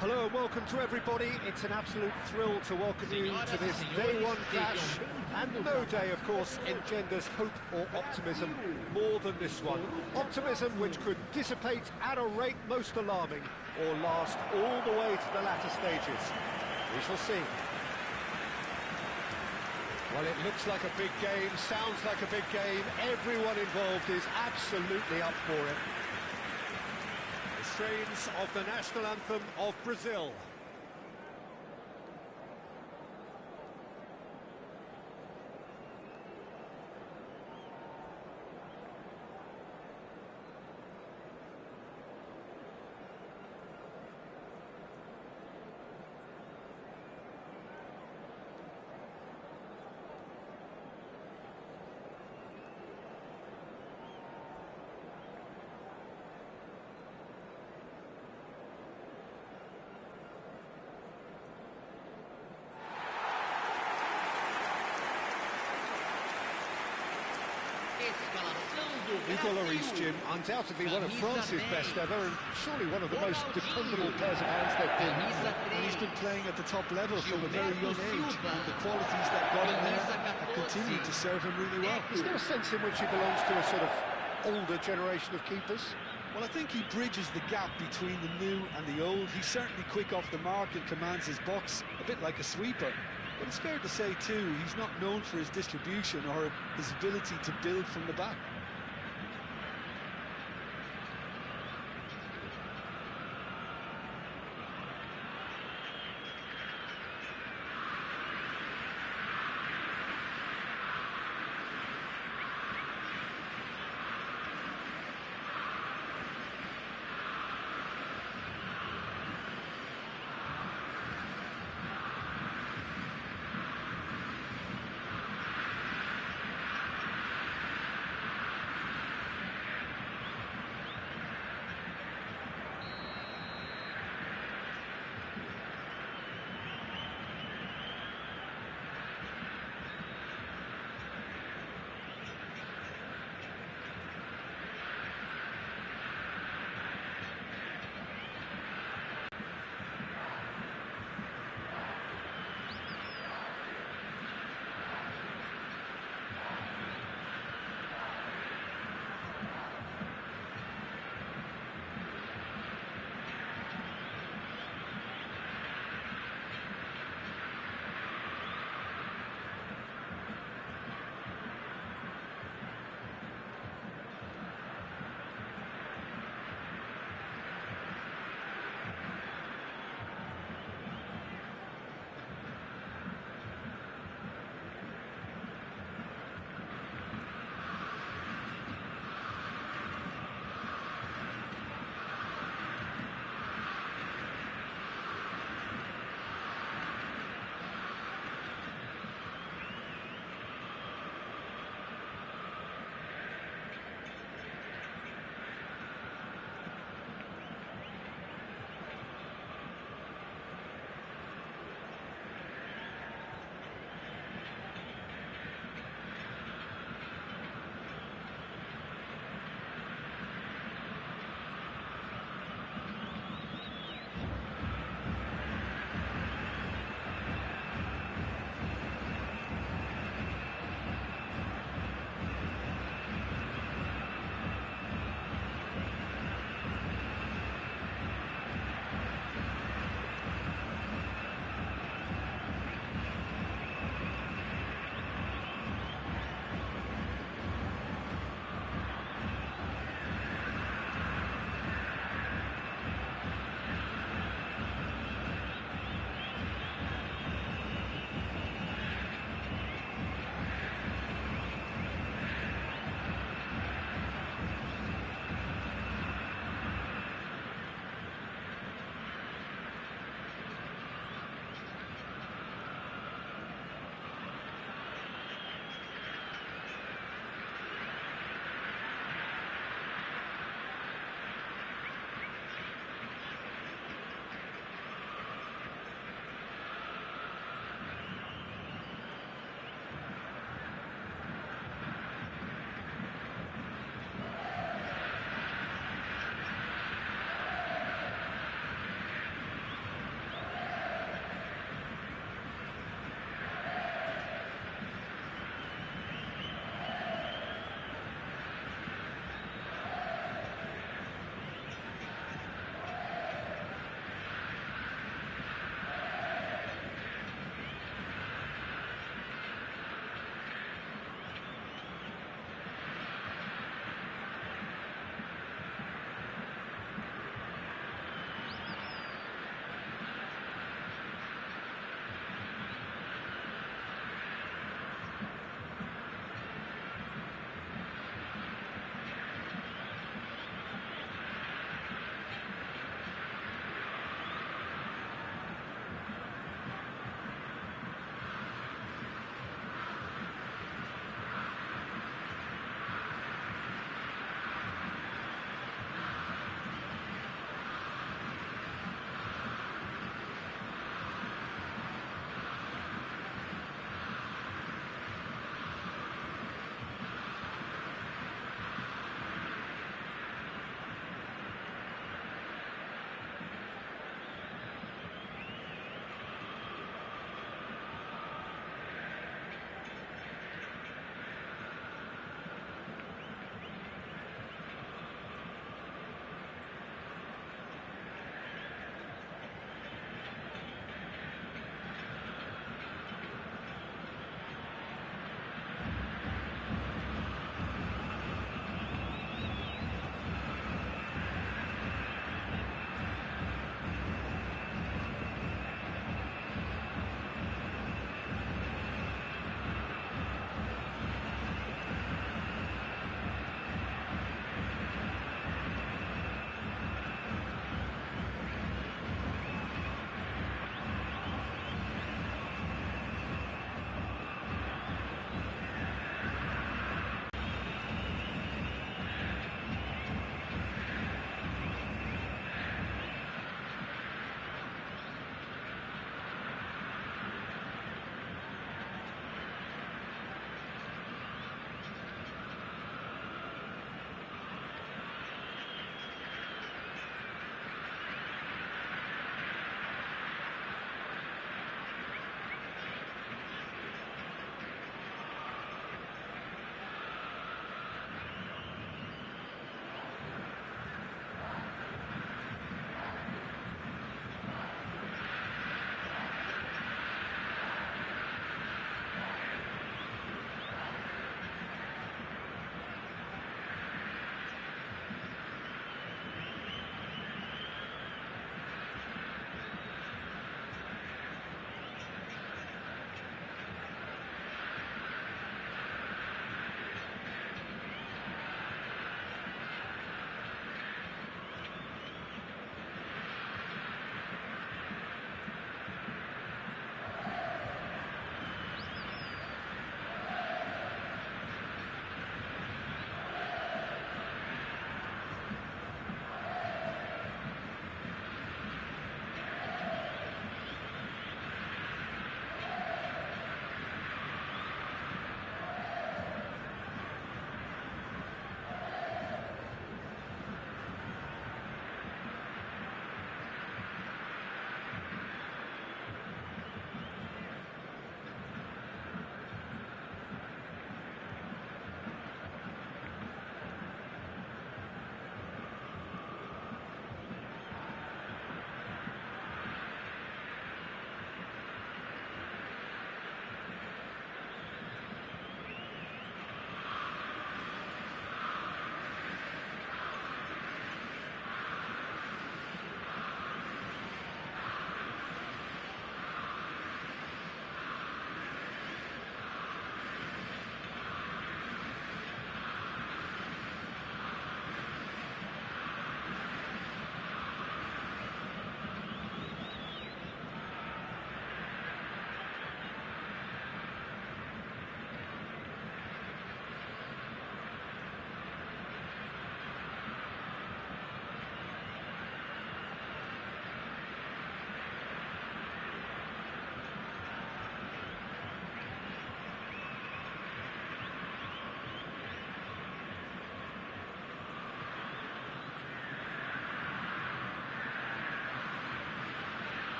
Hello and welcome to everybody. It's an absolute thrill to welcome you to this day one clash. And no day, of course, engenders hope or optimism more than this one. Optimism which could dissipate at a rate most alarming or last all the way to the latter stages. We shall see. Well, it looks like a big game, sounds like a big game. Everyone involved is absolutely up for it. The strains of the national anthem of Brazil. Hugo Lloris, Jim, undoubtedly one of France's best ever, and surely one of the most dependable pairs of hands they've been. And he's been playing at the top level from a very young age, and the qualities that got him there have continued to serve him really well. Is there a sense in which he belongs to a sort of older generation of keepers? Well, I think he bridges the gap between the new and the old. He's certainly quick off the mark and commands his box, a bit like a sweeper. But it's fair to say, too, he's not known for his distribution or his ability to build from the back.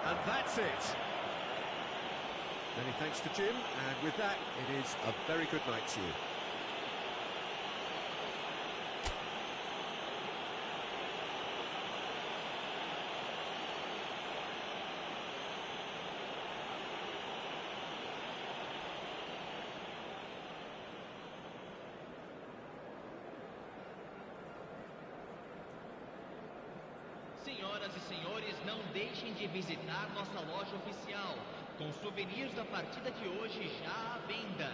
And that's it. Many thanks to Jim, and with that, it is a very good night to you. Senhoras e senhores, não deixem de visitar nossa loja oficial, com souvenirs da partida de hoje já à venda.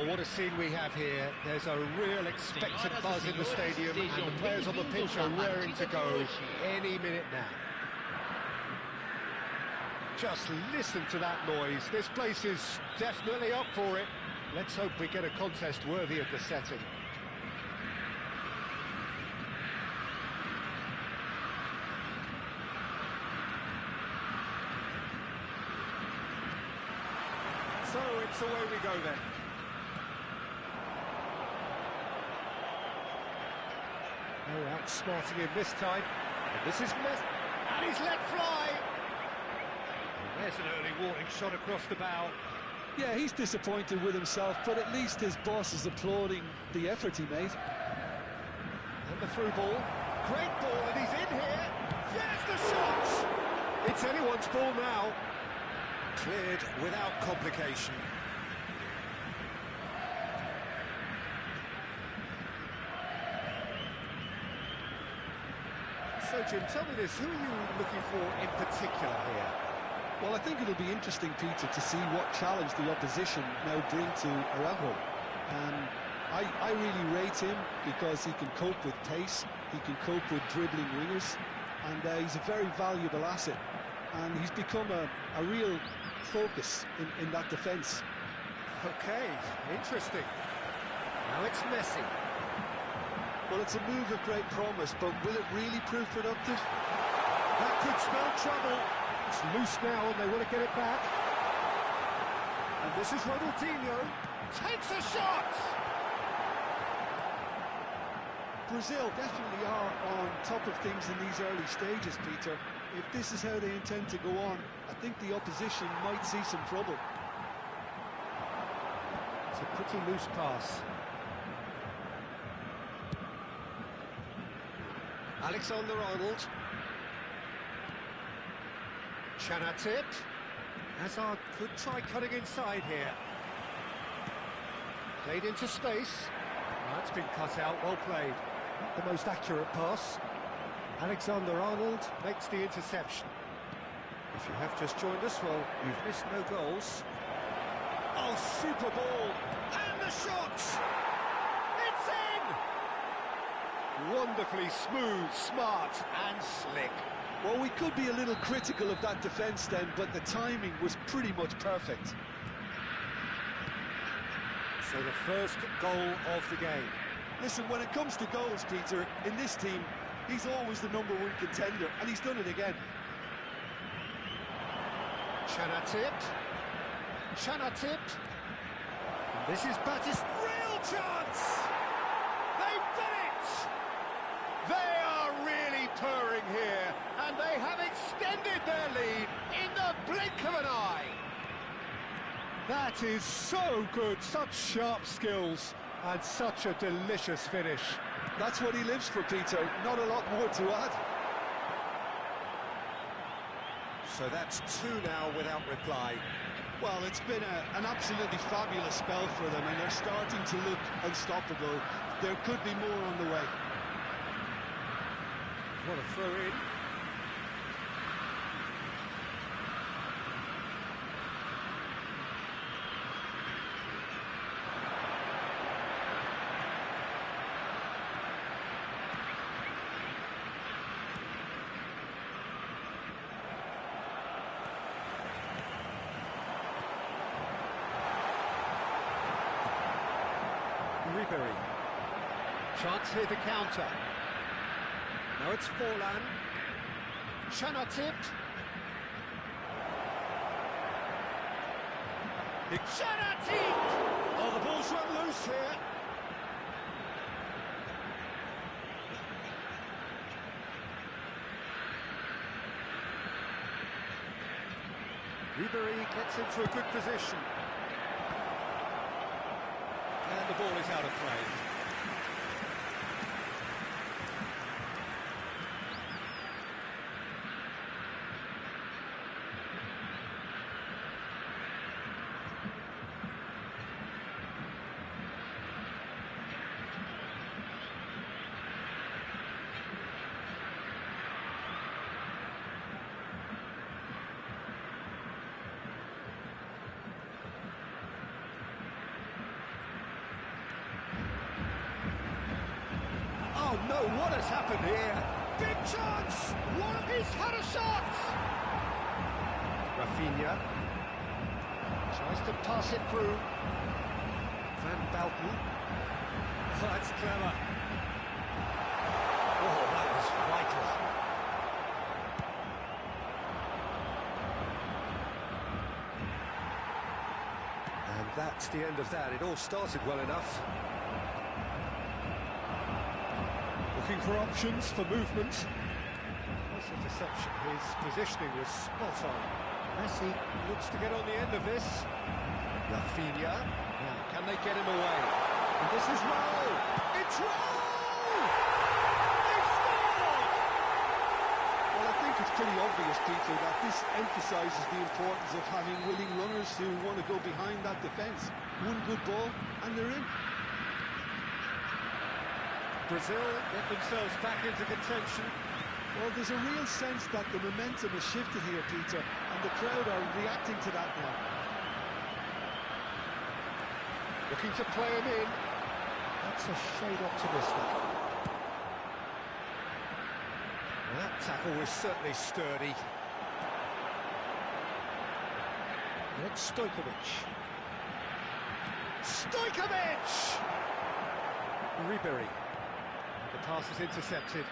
Well, what a scene we have here. There's a real expectant buzz in the stadium, and the players on the pitch are raring to go any minute now. Just listen to that noise. This place is definitely up for it. Let's hope we get a contest worthy of the setting. So it's away we go then. Oh, outsmarting him this time. And this is and he's let fly. And there's an early warning shot across the bow. Yeah, he's disappointed with himself, but at least his boss is applauding the effort he made. And the through ball. Great ball, and he's in here. There's the shot! It's anyone's ball now. Cleared without complication. So, Jim, tell me this, who are you looking for in particular here? Well, I think it'll be interesting, Peter, to see what challenge the opposition now bring to Araujo. I really rate him because he can cope with pace, he can cope with dribbling wingers, and he's a very valuable asset. And he's become a real focus in that defence. Okay, interesting. Now it's Messi. Well, it's a move of great promise, but will it really prove productive? That could spell trouble. It's loose now and they want to get it back. And this is Ronaldinho. Takes a shot! Brazil definitely are on top of things in these early stages, Peter. If this is how they intend to go on, I think the opposition might see some trouble. It's a pretty loose pass. Alexander-Arnold. Chanatip. Hazard could try cutting inside here. Played into space. That's been cut out, well played. Not the most accurate pass. Alexander-Arnold makes the interception. If you have just joined us, well, you've missed no goals. Oh, super ball! And the shot! It's in! Wonderfully smooth, smart and slick. Well, we could be a little critical of that defence then, but the timing was pretty much perfect. So the first goal of the game. Listen, when it comes to goals, Peter, in this team, he's always the #1 contender, and he's done it again. Chanatip. Chanatip. And this is Battis. Real chance! They've done it! They are really purring here, and they have extended their lead in the blink of an eye. That is so good, such sharp skills, and such a delicious finish. That's what he lives for, Peter. Not a lot more to add. So that's 2 now without reply. Well, it's been an absolutely fabulous spell for them, and they're starting to look unstoppable. There could be more on the way. What a throw in. Ribery. Chance here to counter. Now it's Forlan. Chanatip. Chanatip! Oh, the ball's run loose here. Ribery gets into a good position. And the ball is out of play. Oh, what has happened here? Big chance! What? He's had a shot! Rafinha tries to pass it through. Van Belten. Oh, that's clever. Oh, that was vital. And that's the end of that. It all started well enough. Looking for options for movement. That's interception. His positioning was spot on. Messi looks to get on the end of this. Rafinha. Now, can they get him away? And this is Roll. It's Roll! They've scored! Well, I think it's pretty obvious, Peter, that this emphasises the importance of having willing runners who want to go behind that defence. One good ball, and they're in. Brazil get themselves back into contention. Well, there's a real sense that the momentum has shifted here, Peter, and the crowd are reacting to that now. Looking to play him in. That's a shade optimistic. That tackle was certainly sturdy. And it's Stojkovic. Stojkovic! Ribery. The pass is intercepted.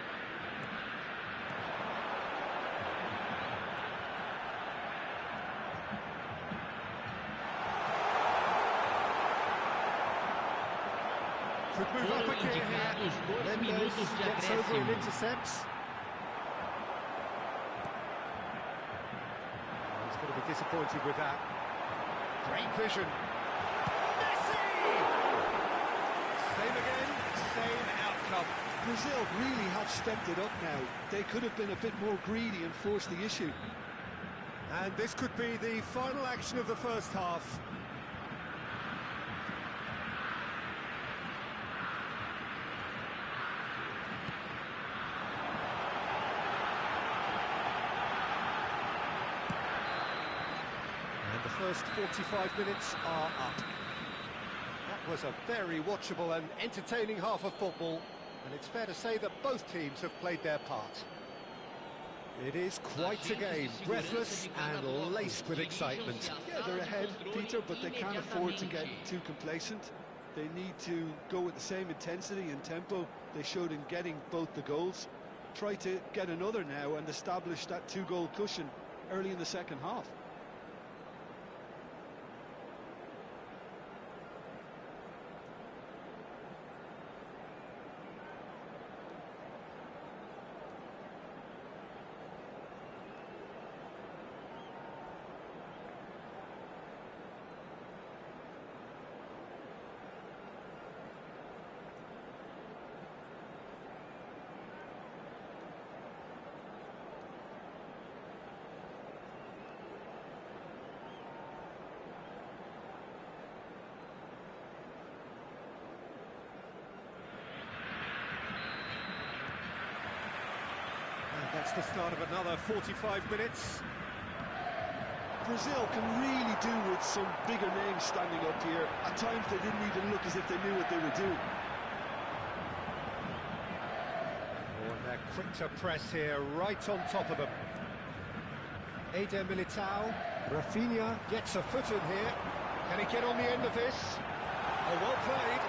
Could move up again here. Mendes gets over and intercepts. He's going to be disappointed with that. Great vision. Messi! Same again, same outcome. Brazil really have stepped it up now. They could have been a bit more greedy and forced the issue. And this could be the final action of the first half. And the first 45 minutes are up. That was a very watchable and entertaining half of football. And it's fair to say that both teams have played their part. It is quite a game, breathless and laced with excitement. Yeah, they're ahead, Peter, but they can't afford to get too complacent. They need to go with the same intensity and tempo they showed in getting both the goals. Try to get another now and establish that two-goal cushion early in the second half. That's the start of another 45 minutes. Brazil can really do with some bigger names standing up here. At times they didn't even look as if they knew what they were doing. Oh, and they're quick to press here, right on top of them. Eder Militao. Rafinha gets a foot in here. Can he get on the end of this? Oh, well played.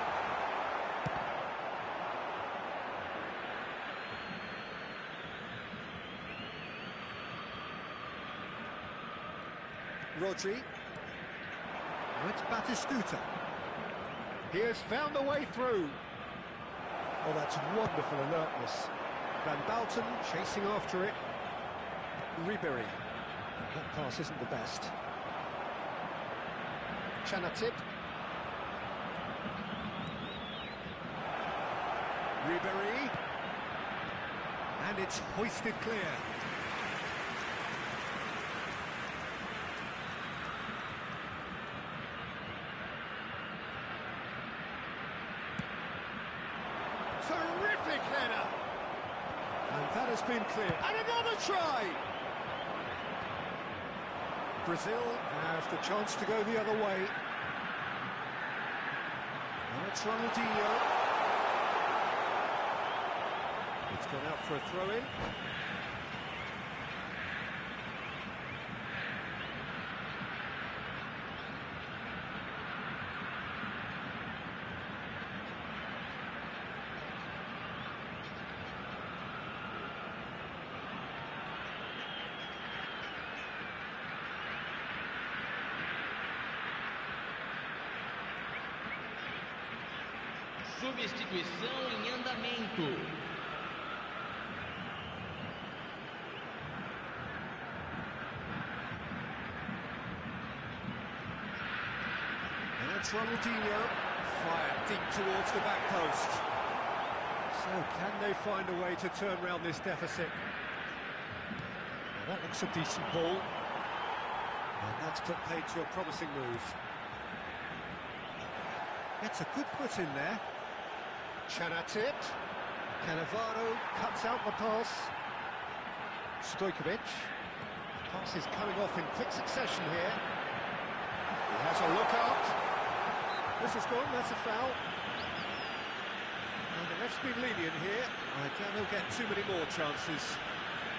Rodri. It's Batistuta. He has found a way through. Oh, that's wonderful alertness. Van Belten chasing after it. Ribery. That pass isn't the best. Chanatip. Ribery. And it's hoisted clear. Terrific header! And that has been clear. And another try! Brazil have the chance to go the other way. Now it's Ronaldinho. It's gone out for a throw-in. Substituição em andamento. And that's Ronaldinho, fired deep towards the back post. So can they find a way to turn around this deficit? Well, that looks a decent ball. And that's put paid to a promising move. Gets a good foot in there. Chanatit. Cannavaro cuts out the pass. Stojkovic. Pass is coming off in quick succession here. He has a look out. This is gone, that's a foul. And the ref's been lenient here. I doubt he'll get too many more chances.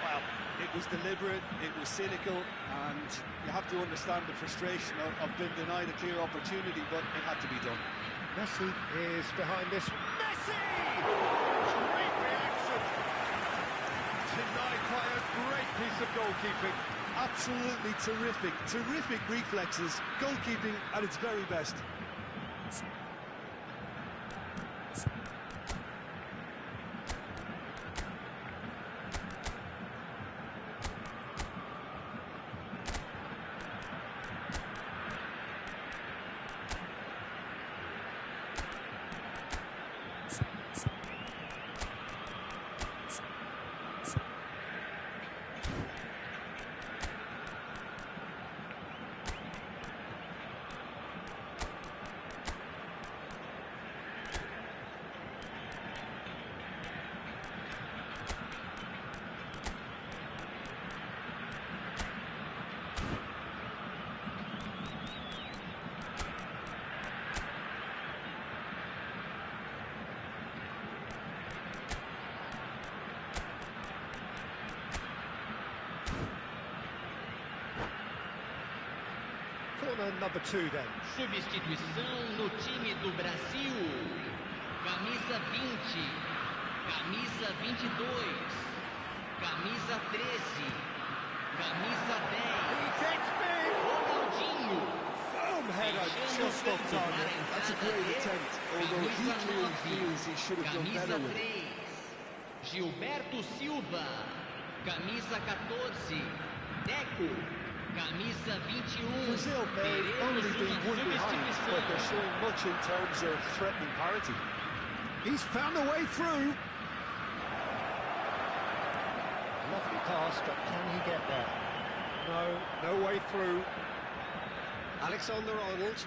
Well, it was deliberate, it was cynical, and you have to understand the frustration of being denied a clear opportunity, but it had to be done. Messi is behind this. Messi! Great reaction! Denied by a great piece of goalkeeping. Absolutely terrific, terrific reflexes, goalkeeping at its very best. Corner number 2 then. Substituição no time do Brasil. Camisa 20, camisa 22, camisa 13, camisa 10. He gets big! Ronaldinho. Firm header, just off target. That's a great attempt, although he clearly feels he should have done better Camisa with it. 3, Gilberto Silva. Camisa 14, Deco. Camisa 21. Brazil may only be one behind, but they're showing much in terms of threatening parity. He's found a way through. Lovely pass, but can he get there? No way through. Alexander-Arnold.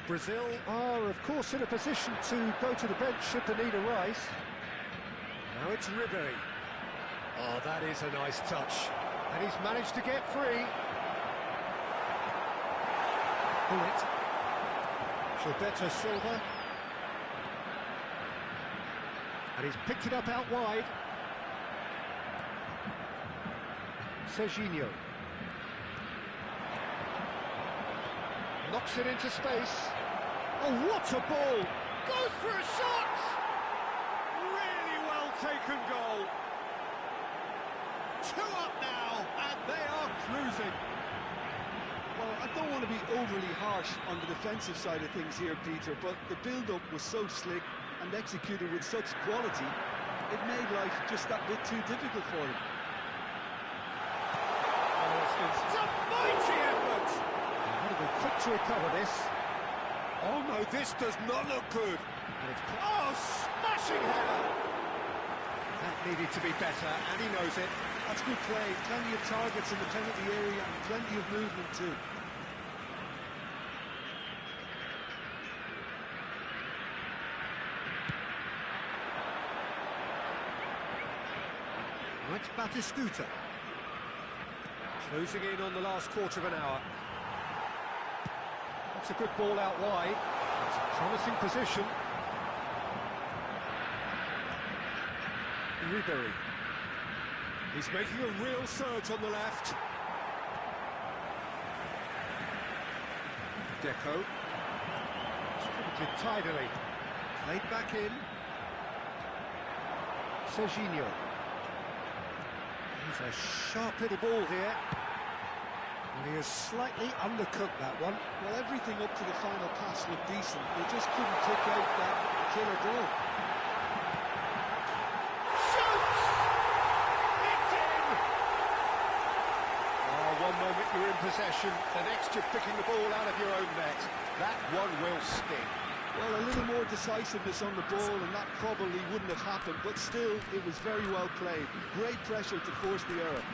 Brazil are, of course, in a position to go to the bench should the need arise. Now it's Ribery. Oh, that is a nice touch. And he's managed to get free. Bullet. Gilberto Silva. And he's picked it up out wide. Serginho. Knocks it into space. Oh, what a ball! Goes for a shot! Really well taken goal. 2 up now, and they are cruising. Well, I don't want to be overly harsh on the defensive side of things here, Peter, but the build-up was so slick and executed with such quality, it made life just that bit too difficult for them. It's a mighty effort! Got to be quick to recover this. Oh no, this does not look good. And it's smashing header! That needed to be better, and he knows it. That's good play, plenty of targets in the penalty area and plenty of movement too. Right, Batistuta. Closing in on the last quarter of an hour. That's a good ball out wide. It's a promising position. Ribery. He's making a real surge on the left. Deco. Distributed tidily. Played back in. Serginho. He's a sharp little ball here. And he has slightly undercooked that one. Well, everything up to the final pass looked decent. They just couldn't pick out that killer ball. Shoots! It's in! Oh, one moment you're in possession, the next you're picking the ball out of your own net. That one will sting. Well, a little more decisiveness on the ball, and that probably wouldn't have happened, but still, it was very well played. Great pressure to force the error.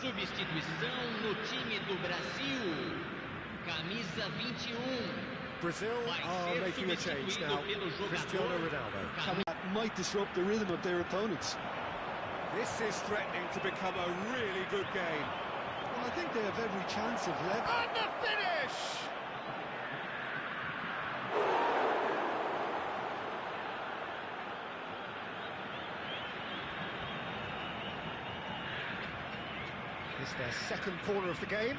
Substituição no time do Brasil. Camisa 21. Brazil are making a change now. Cristiano Ronaldo. That might disrupt the rhythm of their opponents. This is threatening to become a really good game. Well, I think they have every chance of level. And the finish! It's their second corner of the game.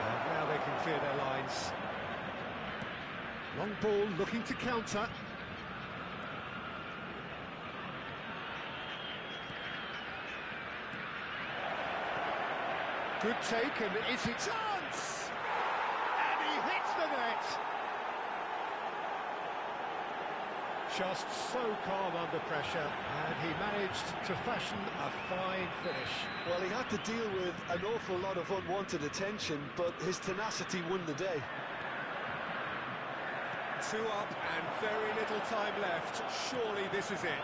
And now they can clear their lines. Long ball looking to counter. Good take, and is it chance? And he hits the net! Just so calm under pressure, and he managed to fashion a fine finish. Well, he had to deal with an awful lot of unwanted attention, but his tenacity won the day. 2 up and very little time left. Surely this is it.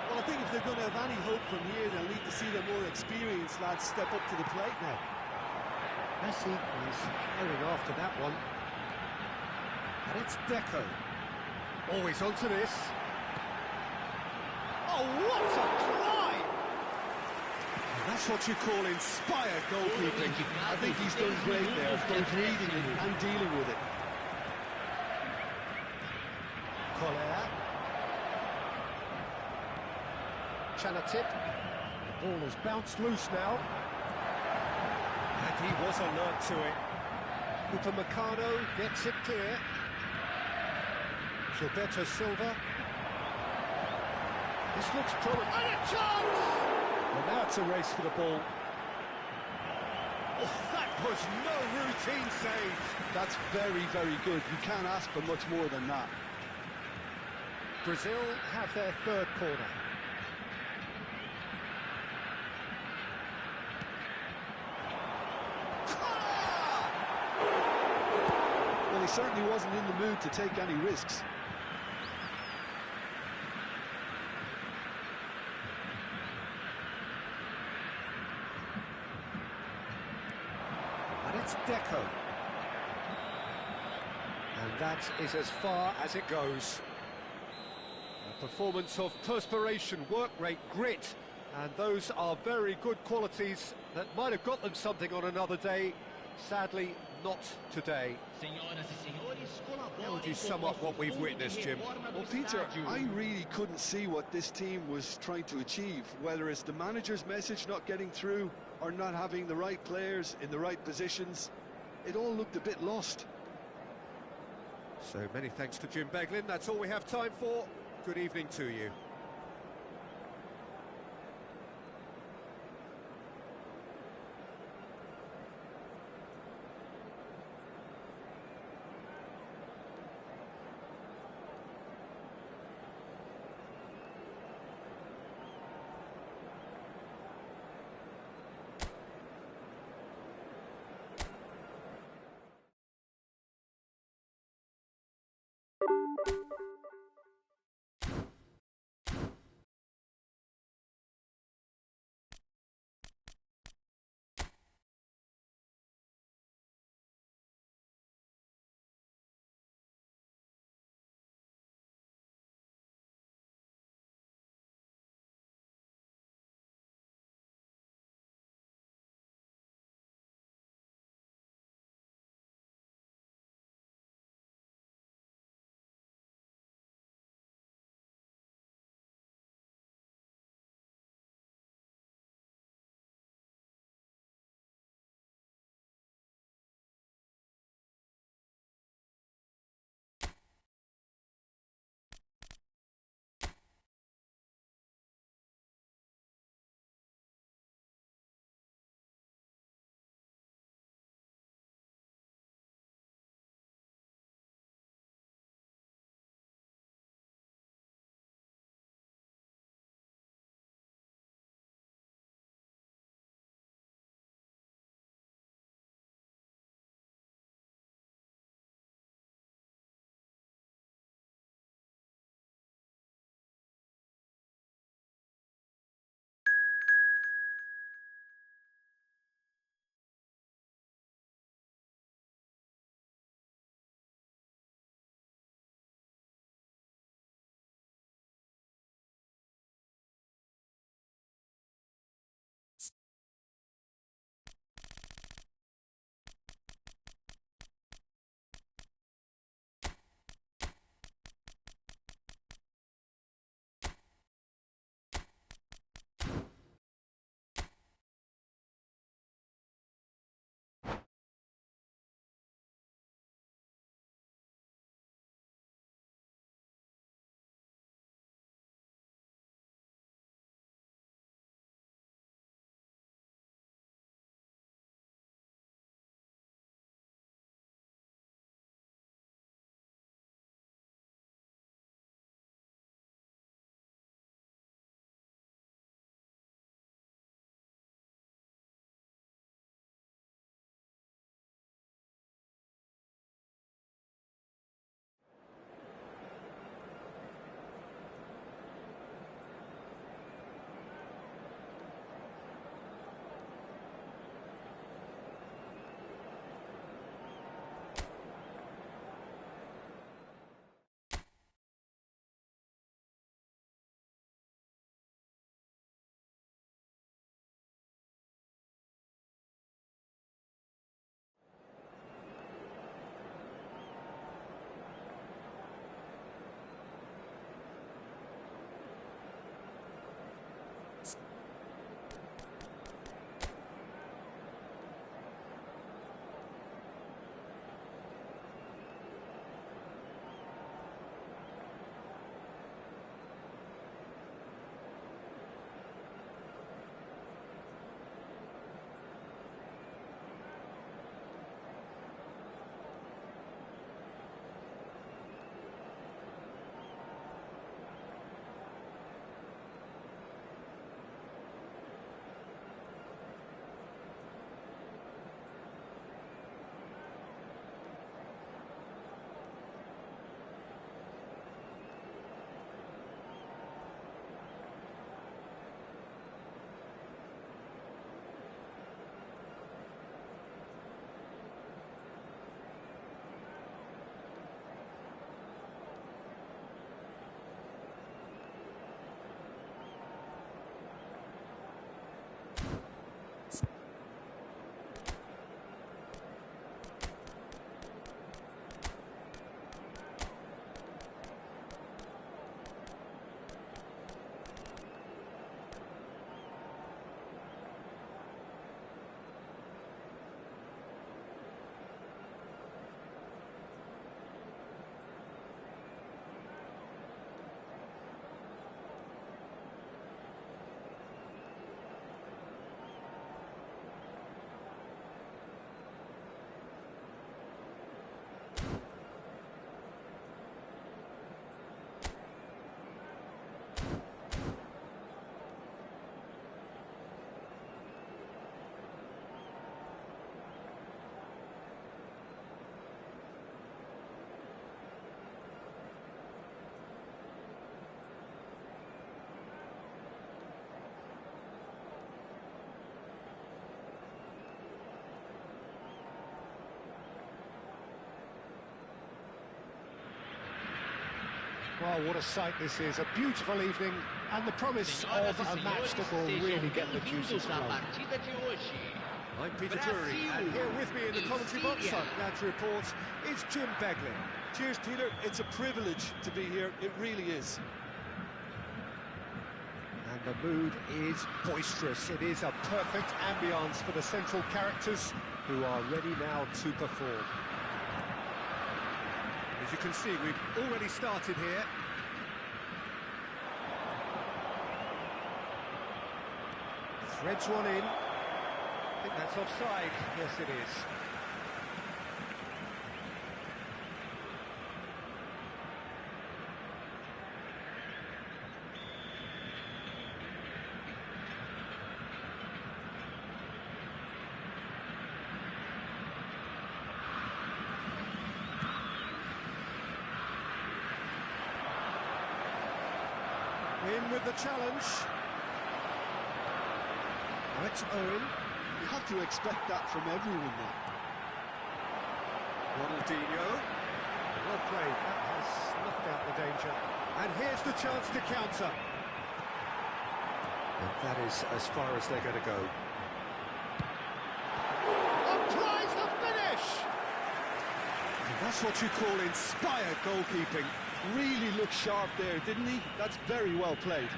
Well, I think if they're going to have any hope from here, they'll need to see the more experienced lads step up to the plate now. Messi is herring after that one. And it's Deco. Always onto this. Oh, what a try! And that's what you call inspired goalkeeping. I think he's done great there, both reading it and dealing with it. Collier. Chanatip. The ball has bounced loose now. And he was alert to it. Upamecano gets it clear. Gilberto Silva. This looks promising. And a chance! Well, now it's a race for the ball. Oh, that was no routine save. That's very, very good. You can't ask for much more than that. Brazil have their third corner. Well, he certainly wasn't in the mood to take any risks. And it's Deco. And that is as far as it goes. A performance of perspiration, work rate, grit, and those are very good qualities that might have got them something on another day. Sadly, not today. How would you sum up what we've witnessed, Jim? Well, Peter, I really couldn't see what this team was trying to achieve, whether it's the manager's message not getting through or not having the right players in the right positions. It all looked a bit lost. So many thanks to Jim Beglin. That's all we have time for. Good evening to you. Oh, what a sight this is. A beautiful evening and the promise of a match that will really get the juices flowing. I'm Peter Drury, and here with me in the commentary box, I'm glad to report, is Jim Beglin. Cheers, Peter. It's a privilege to be here. It really is. And the mood is boisterous. It is a perfect ambience for the central characters who are ready now to perform. As you can see, we've already started here. Threads one in. I think that's offside. Yes, it is. In with the challenge. Now it's Owen. You have to expect that from everyone now. Ronaldinho. Well played. That has snuffed out the danger. And here's the chance to counter. And that is as far as they're going to go. Applies the finish! And that's what you call inspired goalkeeping. Really looked sharp there, didn't he? That's very well played.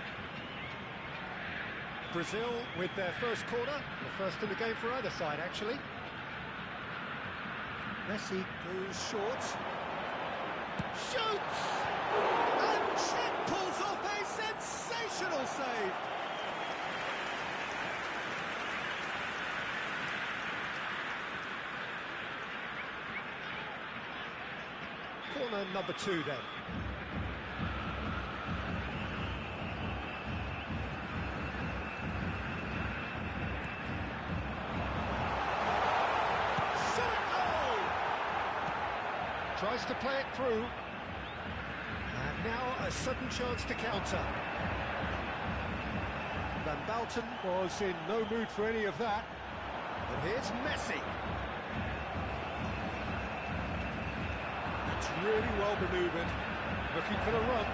Brazil with their first corner, the first in the game for either side, actually. Messi goes short. Shoots! And Czech pulls off a sensational save. Corner number 2 then. Tries to play it through. And now a sudden chance to counter. Van Basten was in no mood for any of that. And here's Messi. It's really well manoeuvred. Looking for the run.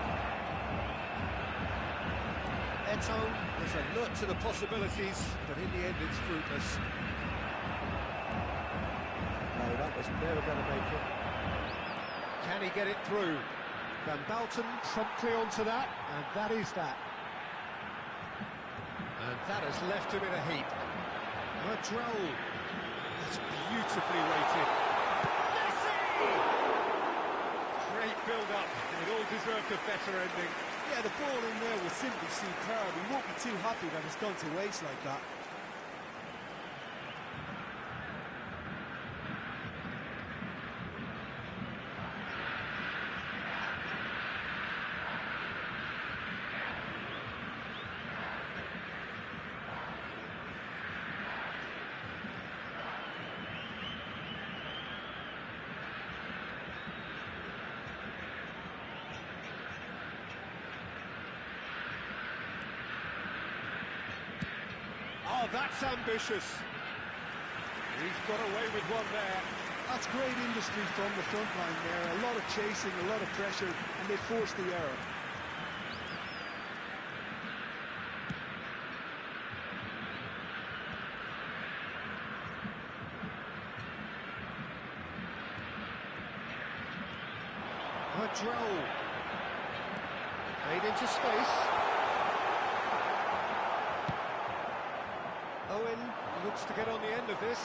Eto'o is alert to the possibilities, but in the end it's fruitless. No, that was never going to make it. Can he get it through? Van Basten promptly onto that, and that is that. And that has left him in a heap. ادخلو. That's beautifully weighted. Messi! Great build-up. It all deserved a better ending. Yeah, the ball in there was simply superb. He won't be too happy that it's gone to waste like that. Oh, that's ambitious. He's got away with one there. That's great industry from the front line there. A lot of chasing, a lot of pressure, and they forced the error. ادخلو. Played into space. Owen looks to get on the end of this.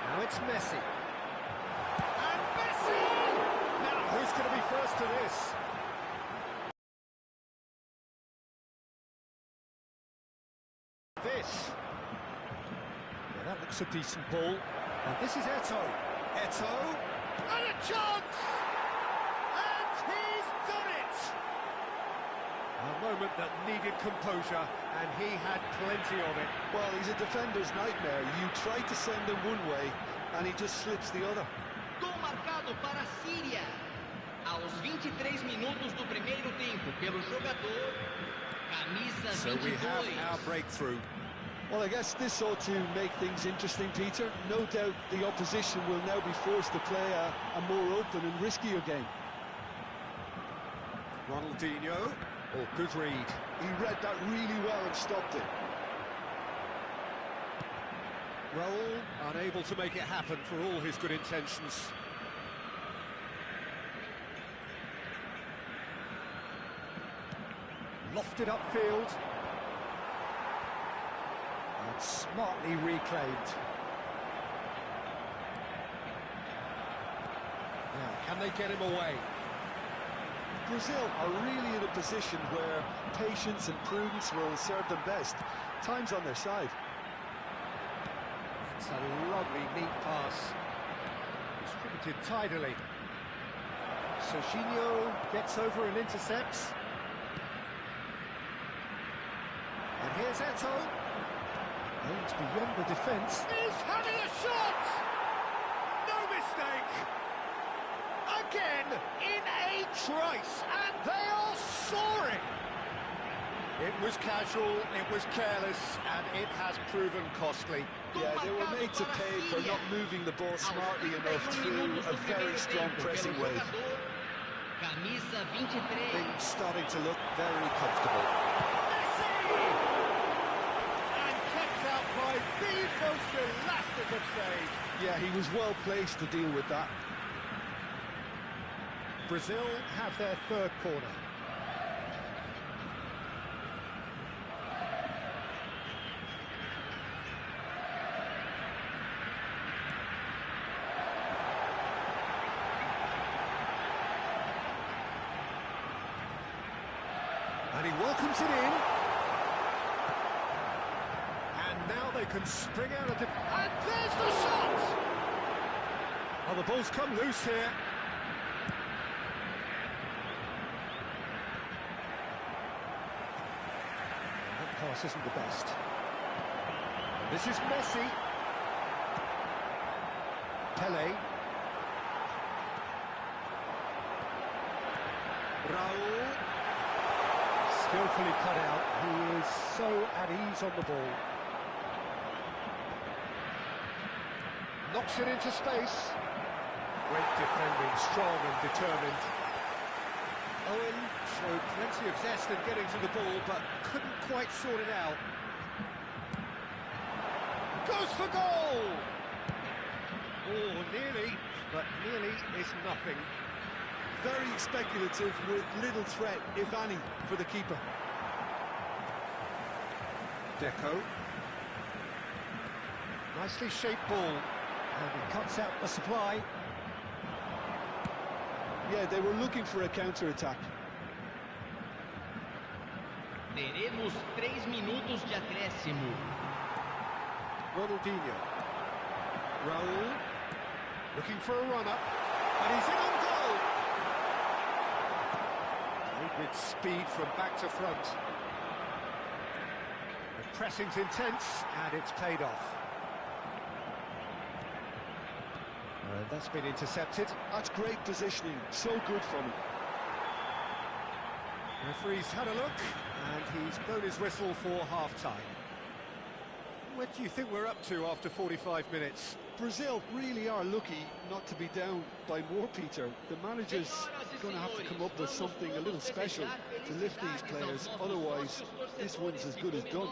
Now it's Messi. And Messi! Now, who's going to be first to this? Yeah, that looks a decent ball. And this is Eto'o. Eto'o. And a chance! And he's done it! A moment that needed composure, and he had plenty of it. Well, he's a defender's nightmare. You try to send him one way, and he just slips the other. Gol marcado para a Síria. Aos 23 minutos do primeiro tempo, pelo jogador, camisa 22. So we have our breakthrough. Well, I guess this ought to make things interesting, Peter. No doubt the opposition will now be forced to play a more open and riskier game. Ronaldinho. Oh, good read. He read that really well and stopped it. Raul, unable to make it happen for all his good intentions. Lofted upfield. And smartly reclaimed. Now, can they get him away? Brazil are really in a position where patience and prudence will serve them best. Time's on their side. It's a lovely, neat pass. Distributed tidily. Serginho gets over and intercepts. And here's Eto. Aims beyond the defence. He's having a shot! No mistake! Again, in a trice, and they are soaring! It was casual, it was careless, and it has proven costly. Yeah, they were made to pay for not moving the ball smartly enough through a very strong pressing wave. Things starting to look very comfortable. Messi! And kept out by the most elastic of saves. Yeah, he was well placed to deal with that. Brazil have their third corner. And he welcomes it in. And now they can spring out of the... And there's the shot! Oh, the ball's come loose here. That pass isn't the best. And this is Messi. Pele. Raul. Skillfully cut out. He is so at ease on the ball. Knocks it into space. Great defending, strong and determined. Owen showed plenty of zest in getting to the ball, but couldn't quite sort it out. Goes for goal! Oh, nearly, but nearly is nothing. Very speculative with little threat, if any, for the keeper. Deco. Nicely shaped ball. And he cuts out the supply. Yeah, they were looking for a counter-attack. Teremos 3 minutos de acréscimo. Ronaldinho. Raul. Looking for a runner. And he's in on goal! Played with speed from back to front. The pressing's intense, and it's paid off. And that's been intercepted. That's great positioning, so good from him. Referee's had a look, and he's blown his whistle for half-time. What do you think we're up to after 45 minutes? Brazil really are lucky not to be down by more, Peter. The manager's going to have to come up with something a little special to lift these players, otherwise this one's as good as done.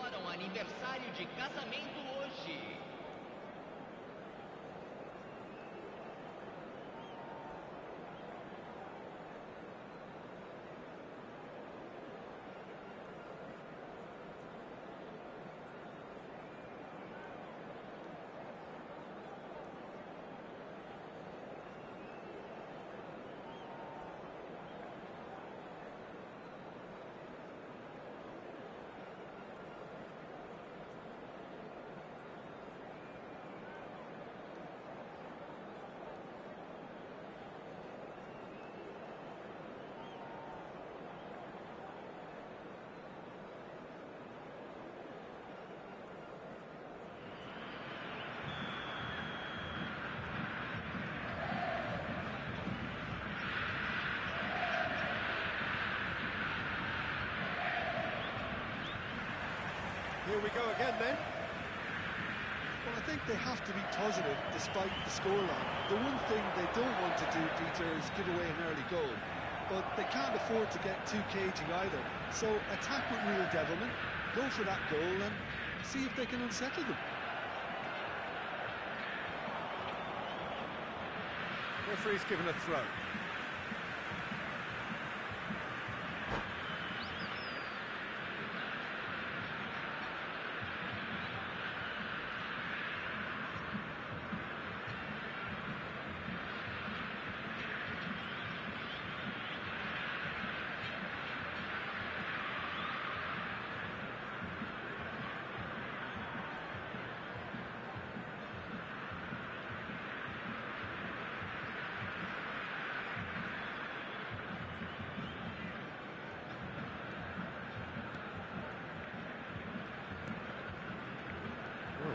Here we go again then. Well, I think they have to be positive despite the scoreline. The one thing they don't want to do, Peter, is give away an early goal. But they can't afford to get too cagey either. So attack with real devilment, go for that goal and see if they can unsettle them. Referee's given a throw.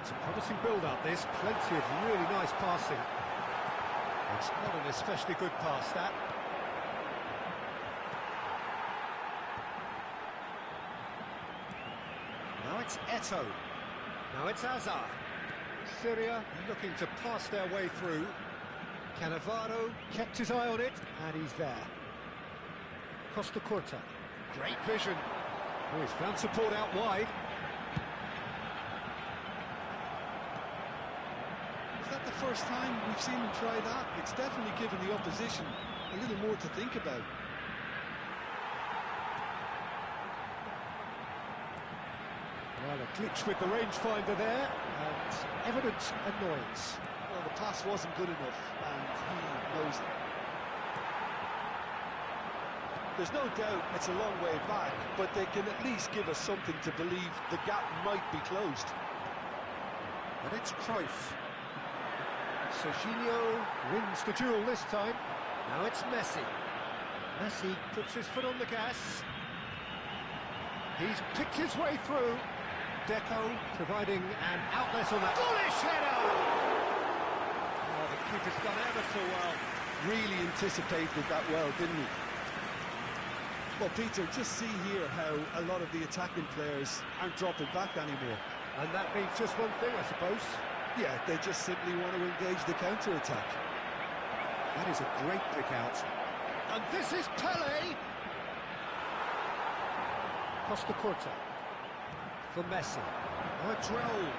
It's a promising build-up, this. Plenty of really nice passing. It's not an especially good pass, that. Now it's Eto'o. Now it's Hazard. Syria looking to pass their way through. Cannavaro kept his eye on it, and he's there. Costa Curta. Great vision. Oh, he's found support out wide. Is that the first time we've seen him try that? It's definitely given the opposition a little more to think about. Well, a glitch with the rangefinder there, and evident annoyance. Well, the pass wasn't good enough, and he knows it. There's no doubt it's a long way back, but they can at least give us something to believe the gap might be closed. And it's Cruyff. Serginho wins the duel this time. Now it's Messi. Messi puts his foot on the gas. He's picked his way through. Deco providing an outlet on that. Bullish header! Oh, the keeper's done ever so well. Really anticipated that well, didn't he? Well, Peter, just see here how a lot of the attacking players aren't dropping back anymore. And that means just one thing, I suppose. Yeah, they just simply want to engage the counter-attack. That is a great pick out. And this is Pelé! Costa Curta. For Messi. Now it's Raul.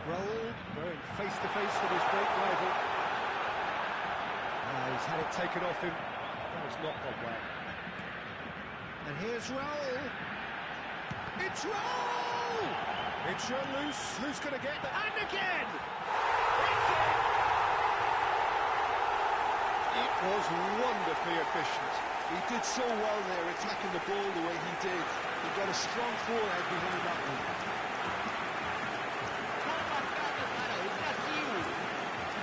Raul going face-to-face with his great rival. He's had it taken off him. That has not gone well. And here's Raul. It's Raul! It's loose. Who's going to get that? And again! It's in! It was wonderfully efficient. He did so well there, attacking the ball the way he did. He got a strong forehead behind that one. Bola marcada para o Brasil.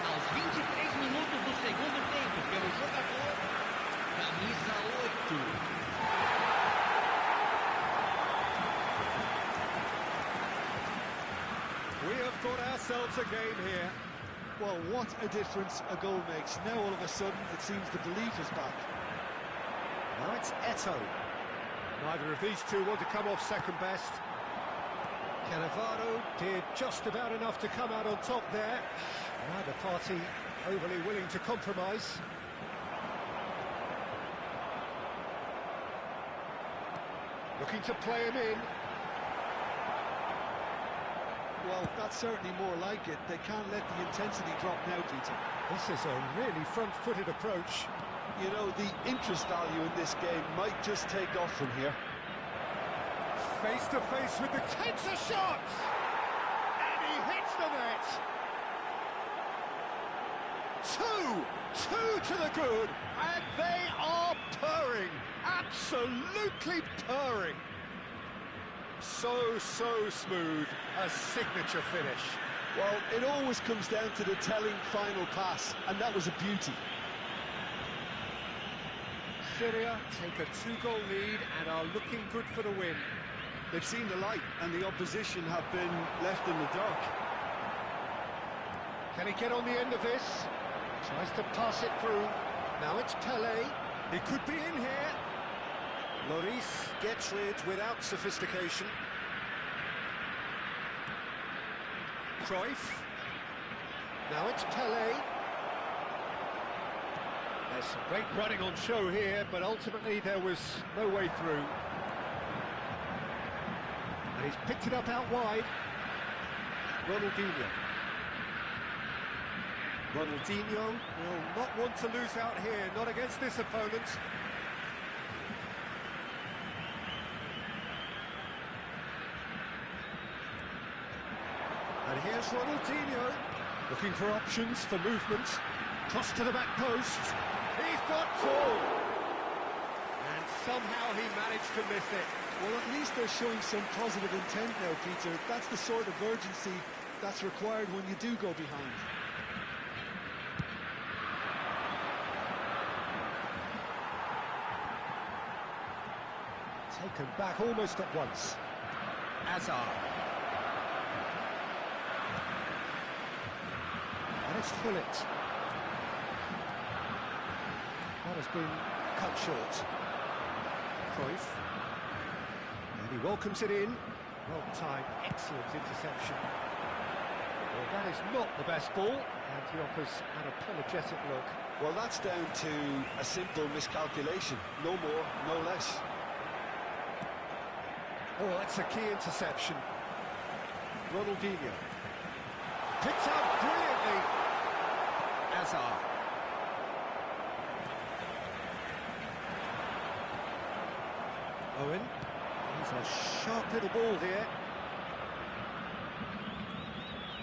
Aos 23 minutos do segundo tempo, pelo jogador camisa 8. We have got ourselves a game here. Well, what a difference a goal makes. Now all of a sudden it seems the belief is back. Now it's Eto'o. Neither of these two want to come off second best. Cannavaro did just about enough to come out on top there. Neither party overly willing to compromise. Looking to play him in. Well, that's certainly more like it. They can't let the intensity drop now, Peter. This is a really front-footed approach. You know, the interest value in this game might just take off from here. Face to face with the takes a shot! And he hits the net! Two to the good, and they are purring! Absolutely purring! So smooth, a signature finish. Well, it always comes down to the telling final pass, and that was a beauty. Syria take a 2-goal lead and are looking good for the win. They've seen the light, and the opposition have been left in the dark. Can he get on the end of this? Tries to pass it through. Now it's Pelé. He could be in here. Lloris gets rid without sophistication. Cruyff. Now it's Pelé. There's some great running on show here, but ultimately there was no way through. And he's picked it up out wide. Ronaldinho. Ronaldinho will not want to lose out here, not against this opponent. And here's Ronaldinho, looking for options for movement. Cross to the back post. He's got two. And somehow he managed to miss it. Well, at least they're showing some positive intent now, Peter. That's the sort of urgency that's required when you do go behind. Taken back almost at once. Hazard. And it's Hullet. That has been cut short. Cruyff. And he welcomes it in. Well-timed, excellent interception. Well, that is not the best ball, and he offers an apologetic look. Well, that's down to a simple miscalculation. No more, no less. Oh, that's a key interception. Ronaldinho. Picked up brilliantly. Hazard. Owen. He's a sharp little ball here.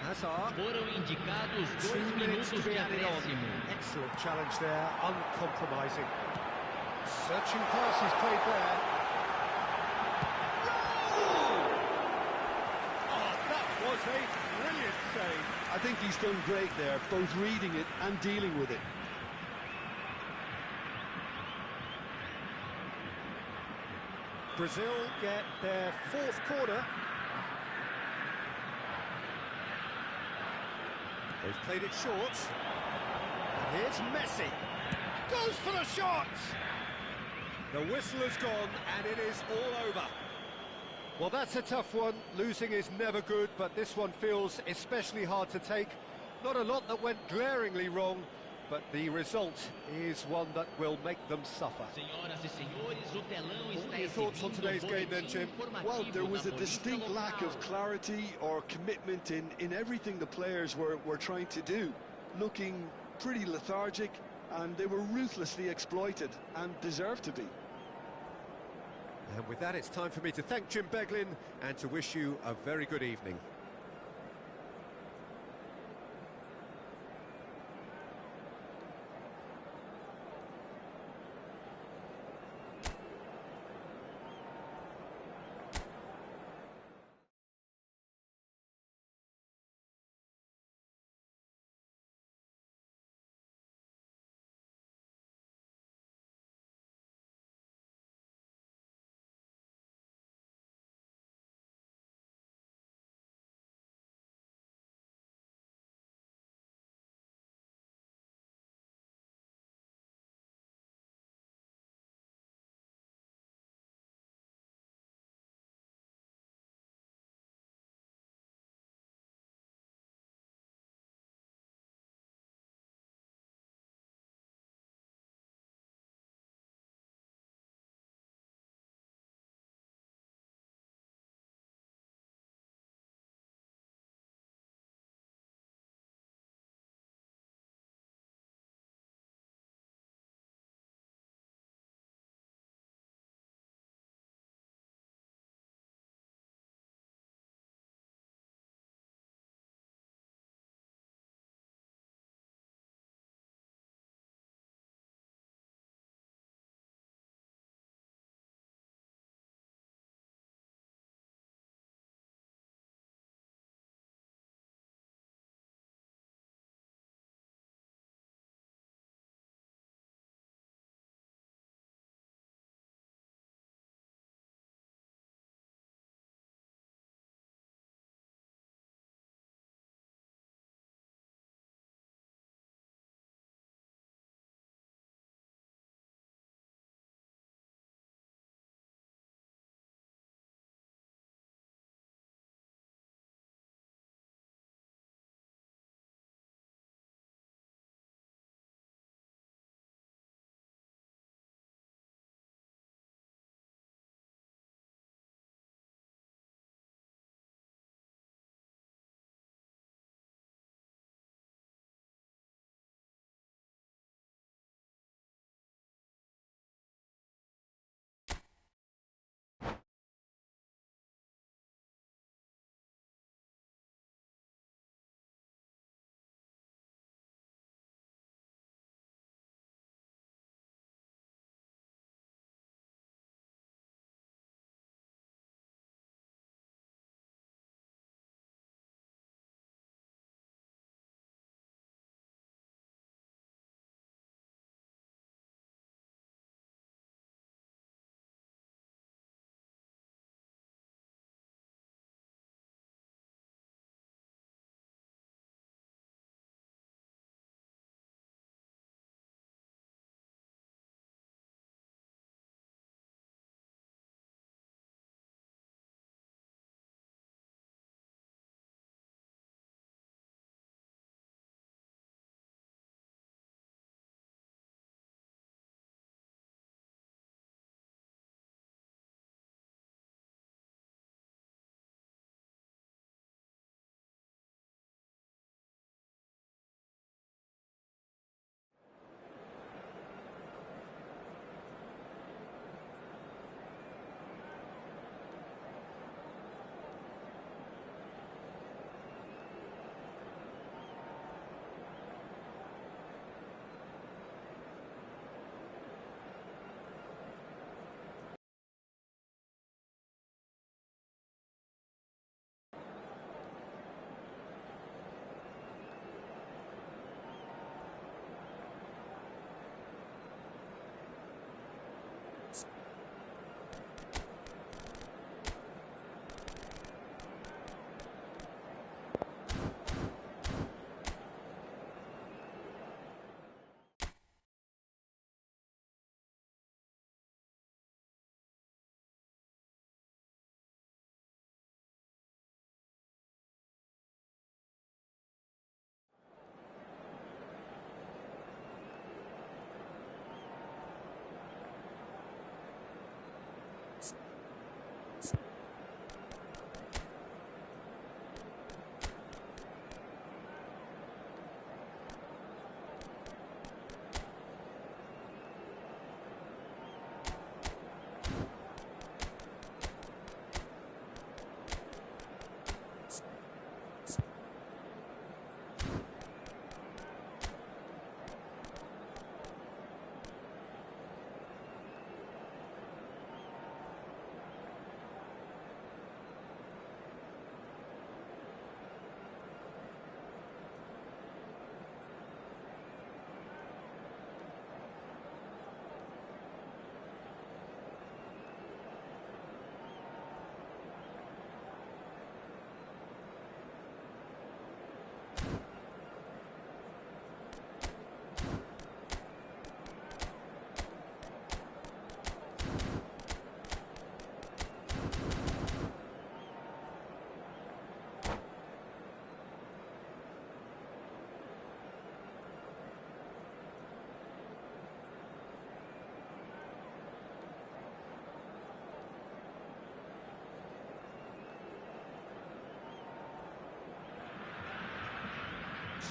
Hazard. Foram indicados 2 2 minutes minutos to be de added on. acréscimo. Excellent challenge there, uncompromising. Searching pass is played there. Oh, that was a brilliant save. I think he's done great there, both reading it and dealing with it. Brazil get their 4th corner. They've played it short. And here's Messi. Goes for the shot! The whistle has gone and it is all over. Well, that's a tough one. Losing is never good, but this one feels especially hard to take. Not a lot that went glaringly wrong, but the result is one that will make them suffer. Senhoras e senhores, o telão What está are your thoughts on today's game then, Jim? Well, there informativo was da a distinct Polícia lack of Local. clarity or commitment in everything the players were trying to do. Looking pretty lethargic, and they were ruthlessly exploited, and deserved to be. And with that, it's time for me to thank Jim Beglin and to wish you a very good evening.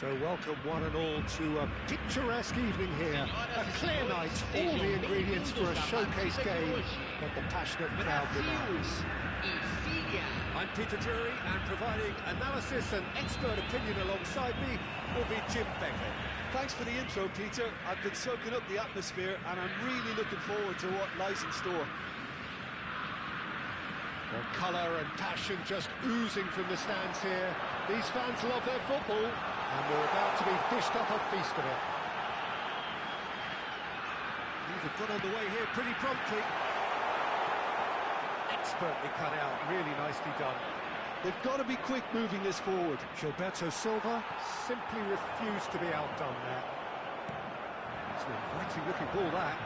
So welcome one and all to a picturesque evening here. A clear night, all the ingredients for a showcase game that the passionate crowd demands. I'm Peter Drury, and providing analysis and expert opinion alongside me will be Jim Beckley. Thanks for the intro, Peter. I've been soaking up the atmosphere and I'm really looking forward to what lies in store. Well, colour and passion just oozing from the stands here. These fans love their football, and we're about to be dished up a feast of it. These have got underway here pretty promptly. Expertly cut out, really nicely done. They've got to be quick moving this forward. Gilberto Silva simply refused to be outdone there. It's an inviting looking ball, that.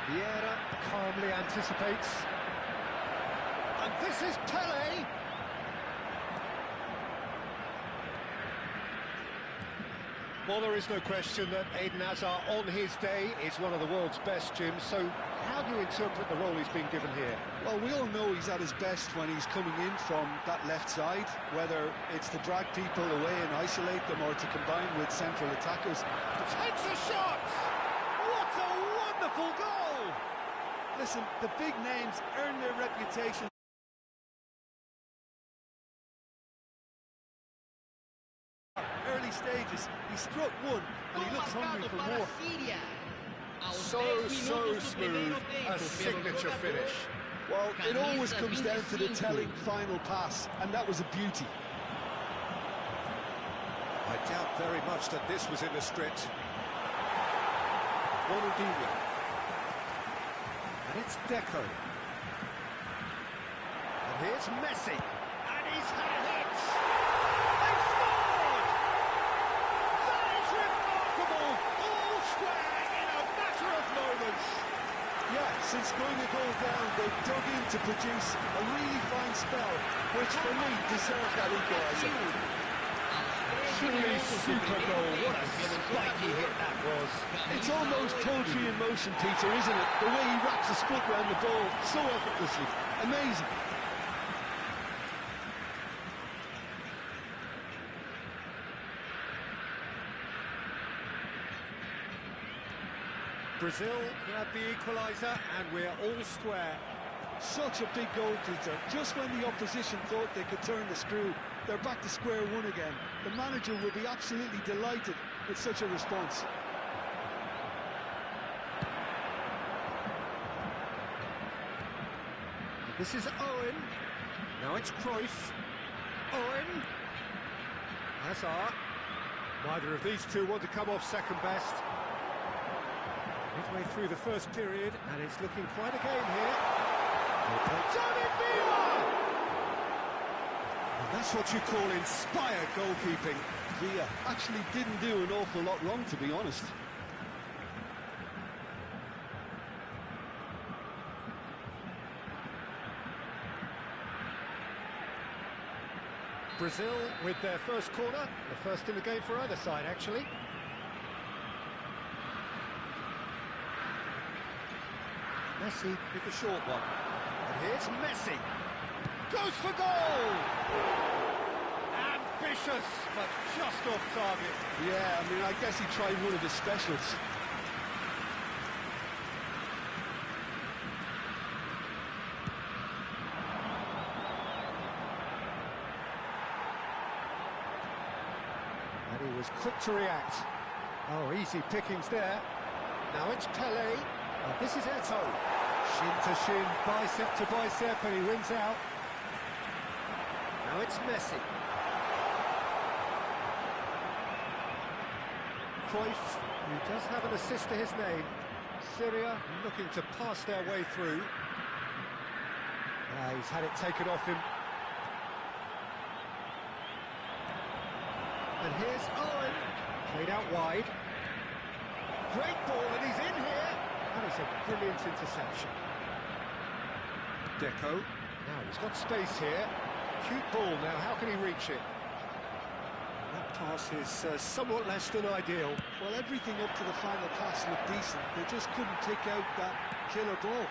Vieira calmly anticipates. And this is Pele. Well, there is no question that Eden Hazard on his day is one of the world's best, Jim. So how do you interpret the role he's been given here? Well, we all know he's at his best when he's coming in from that left side, whether it's to drag people away and isolate them or to combine with central attackers. Takes a shot! What a wonderful goal! Listen, the big names earn their reputation. Early stages, he struck one and he looks hungry for more. So smooth, a signature finish. Well, it always comes down to the telling final pass, and that was a beauty. I doubt very much that this was in the script. Ronaldinho. And it's Deco. And here's Messi. And he's had it! They've scored! That is remarkable! All square in a matter of moments. Yeah, since going a goal down, they've dug in to produce a really fine spell, which for me deserved that equaliser. Truly super goal. What a spiky hit that was. It's almost poetry in motion, Peter, isn't it? The way he wraps his foot around the ball so effortlessly. Amazing. Brazil grab the equaliser, and we're all square. Such a big goal, Peter. Just when the opposition thought they could turn the screw, they're back to square one again. The manager will be absolutely delighted with such a response. This is Owen. Now it's Cruyff. Owen. Hazard. Neither of these two want to come off second best. Midway through the first period, and it's looking quite a game here. David Villa! And that's what you call inspired goalkeeping. Villa actually didn't do an awful lot wrong, to be honest. Brazil with their first corner, the first in the game for either side, actually. Messi with the short one. And here's Messi. Goes for goal! Ambitious, but just off target. Yeah, I mean, I guess he tried one of his specials. And he was quick to react. Oh, easy pickings there. Now it's Pele. And this is Eto'o. Shin to shin, bicep to bicep, and he wins out. Now it's Messi. Cruyff, who does have an assist to his name. Syria looking to pass their way through. He's had it taken off him. And here's Owen. Played out wide. Great ball, and he's in here. That is a brilliant interception. Deco. Now he's got space here. Cute ball now, how can he reach it? That pass is somewhat less than ideal. Well, everything up to the final pass looked decent. They just couldn't pick out that killer ball.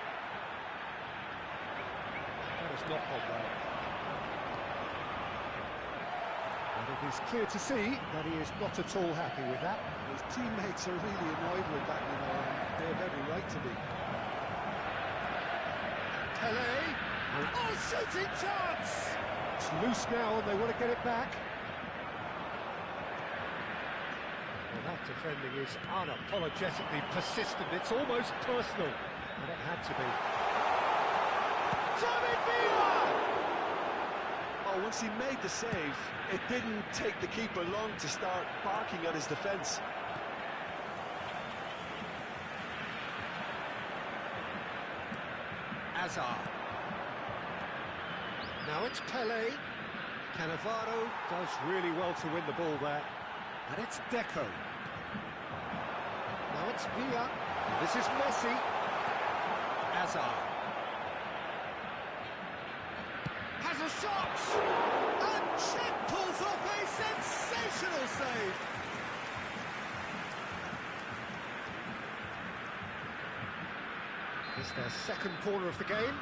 That has not gone well. And it is clear to see that he is not at all happy with that. His teammates are really annoyed with that, you know, and they have every right to be. Pelé, oh, shooting chance! It's loose now and they want to get it back. Well, that defending is unapologetically persistent, it's almost personal, and it had to be. Oh, once he made the save, it didn't take the keeper long to start barking at his defence. Hazard. Now it's Pelé. Cannavaro does really well to win the ball there. And it's Deco. Now it's Villa. This is Messi. Hazard. Has a shot! And Chet pulls off a sensational save! It's their second corner of the game.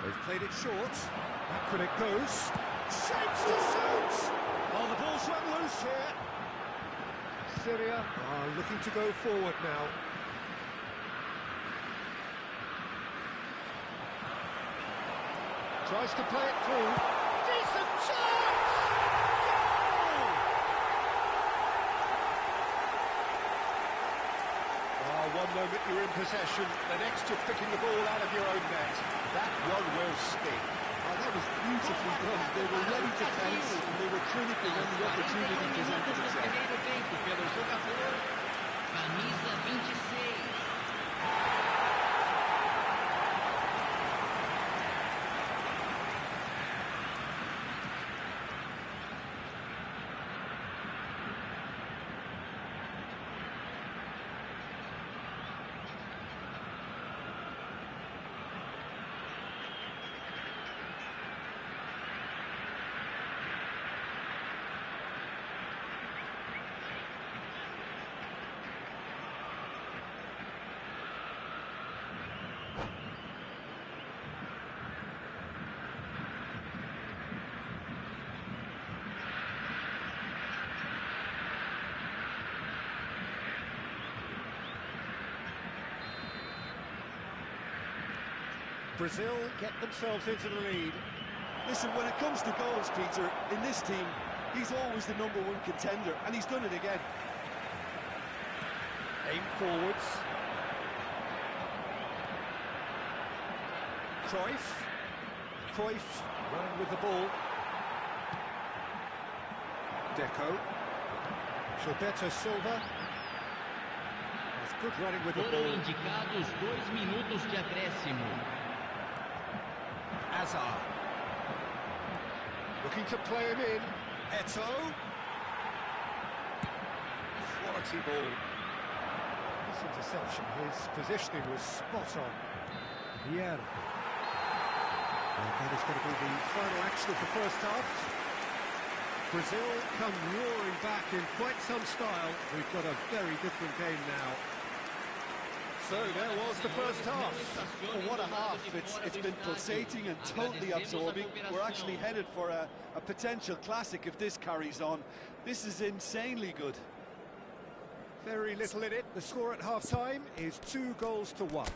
They've played it short. Back when it goes. Shapes to shoot! Oh, the ball's run loose here. Syria are looking to go forward now. Tries to play it through. Decent chance! Goal! Oh, one moment you're in possession, the next you're picking the ball out of your own net. That one will sting. Oh, that was beautifully done. They were ready to fence and they were critical when the opportunity presented itself. Primeiro tempo pelo jogador, camisa 26. Brazil get themselves into the lead. Listen, when it comes to goals, Peter, in this team, he's always the #1 contender, and he's done it again. Aim forwards. Cruyff running with the ball. Deco. Gilberto Silva. That's good running with the Foram ball. indicados 2 minutos de acréscimo. Hazard. Looking to play him in. Eto. Quality ball. This interception, his positioning was spot on. Vieira. And that is going to be the final action of the first half. Brazil come roaring back in quite some style. We've got a very different game now. So there was the first half. Well, what a half. It's been pulsating and totally absorbing. We're actually headed for a potential classic if this carries on. This is insanely good. Very little in it. The score at half-time is 2-1.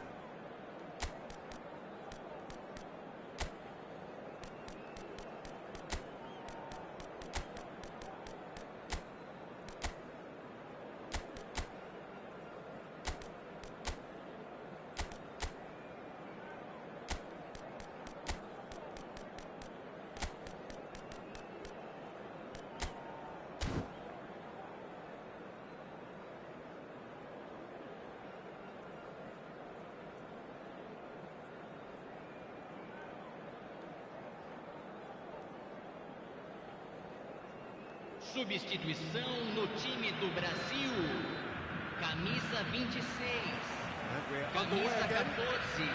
Substituição no time do Brasil. Camisa 26. Camisa 14.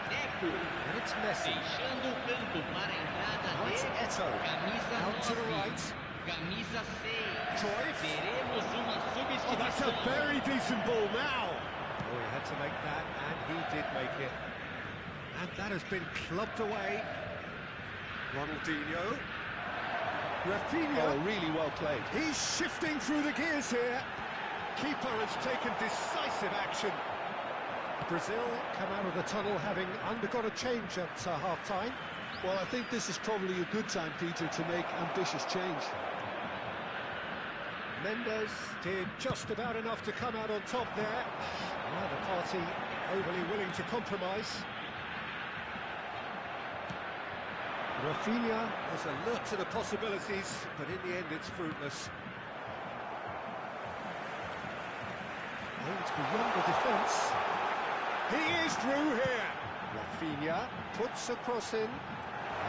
Deco. And it's Messi. Deixando o campo para a entrada Now it's de Eto. Camisa Out to the 9. right. Camisa 6. Cruyff. Teremos uma Oh, that's a substituição. very decent ball now. Oh, he had to make that, and he did make it. And that has been clubbed away. Ronaldinho. Rafinha. Oh, really well played. He's shifting through the gears here. Keeper has taken decisive action. Brazil come out of the tunnel having undergone a change at half-time. Well, I think this is probably a good time, Peter, to make ambitious change. Mendes did just about enough to come out on top there. Neither party overly willing to compromise. Rafinha was alert to the possibilities, but in the end it's fruitless. Aimed beyond the defence. He is through here. Rafinha puts a cross in.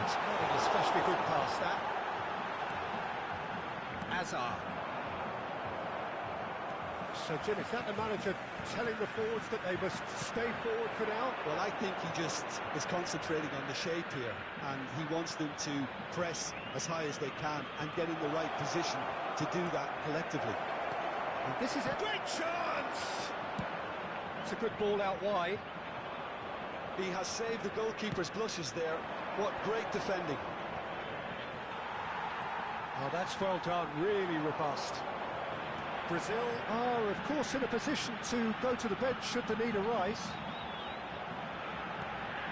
It's not an especially good pass, that. Hazard. So, Jim, is that the manager telling the forwards that they must stay forward for now? Well, I think he just is concentrating on the shape here, and he wants them to press as high as they can and get in the right position to do that collectively. And this is a great chance! It's a good ball out wide. He has saved the goalkeeper's blushes there. What great defending. Oh, that's well done, really robust. Brazil are, of course, in a position to go to the bench should the need arise.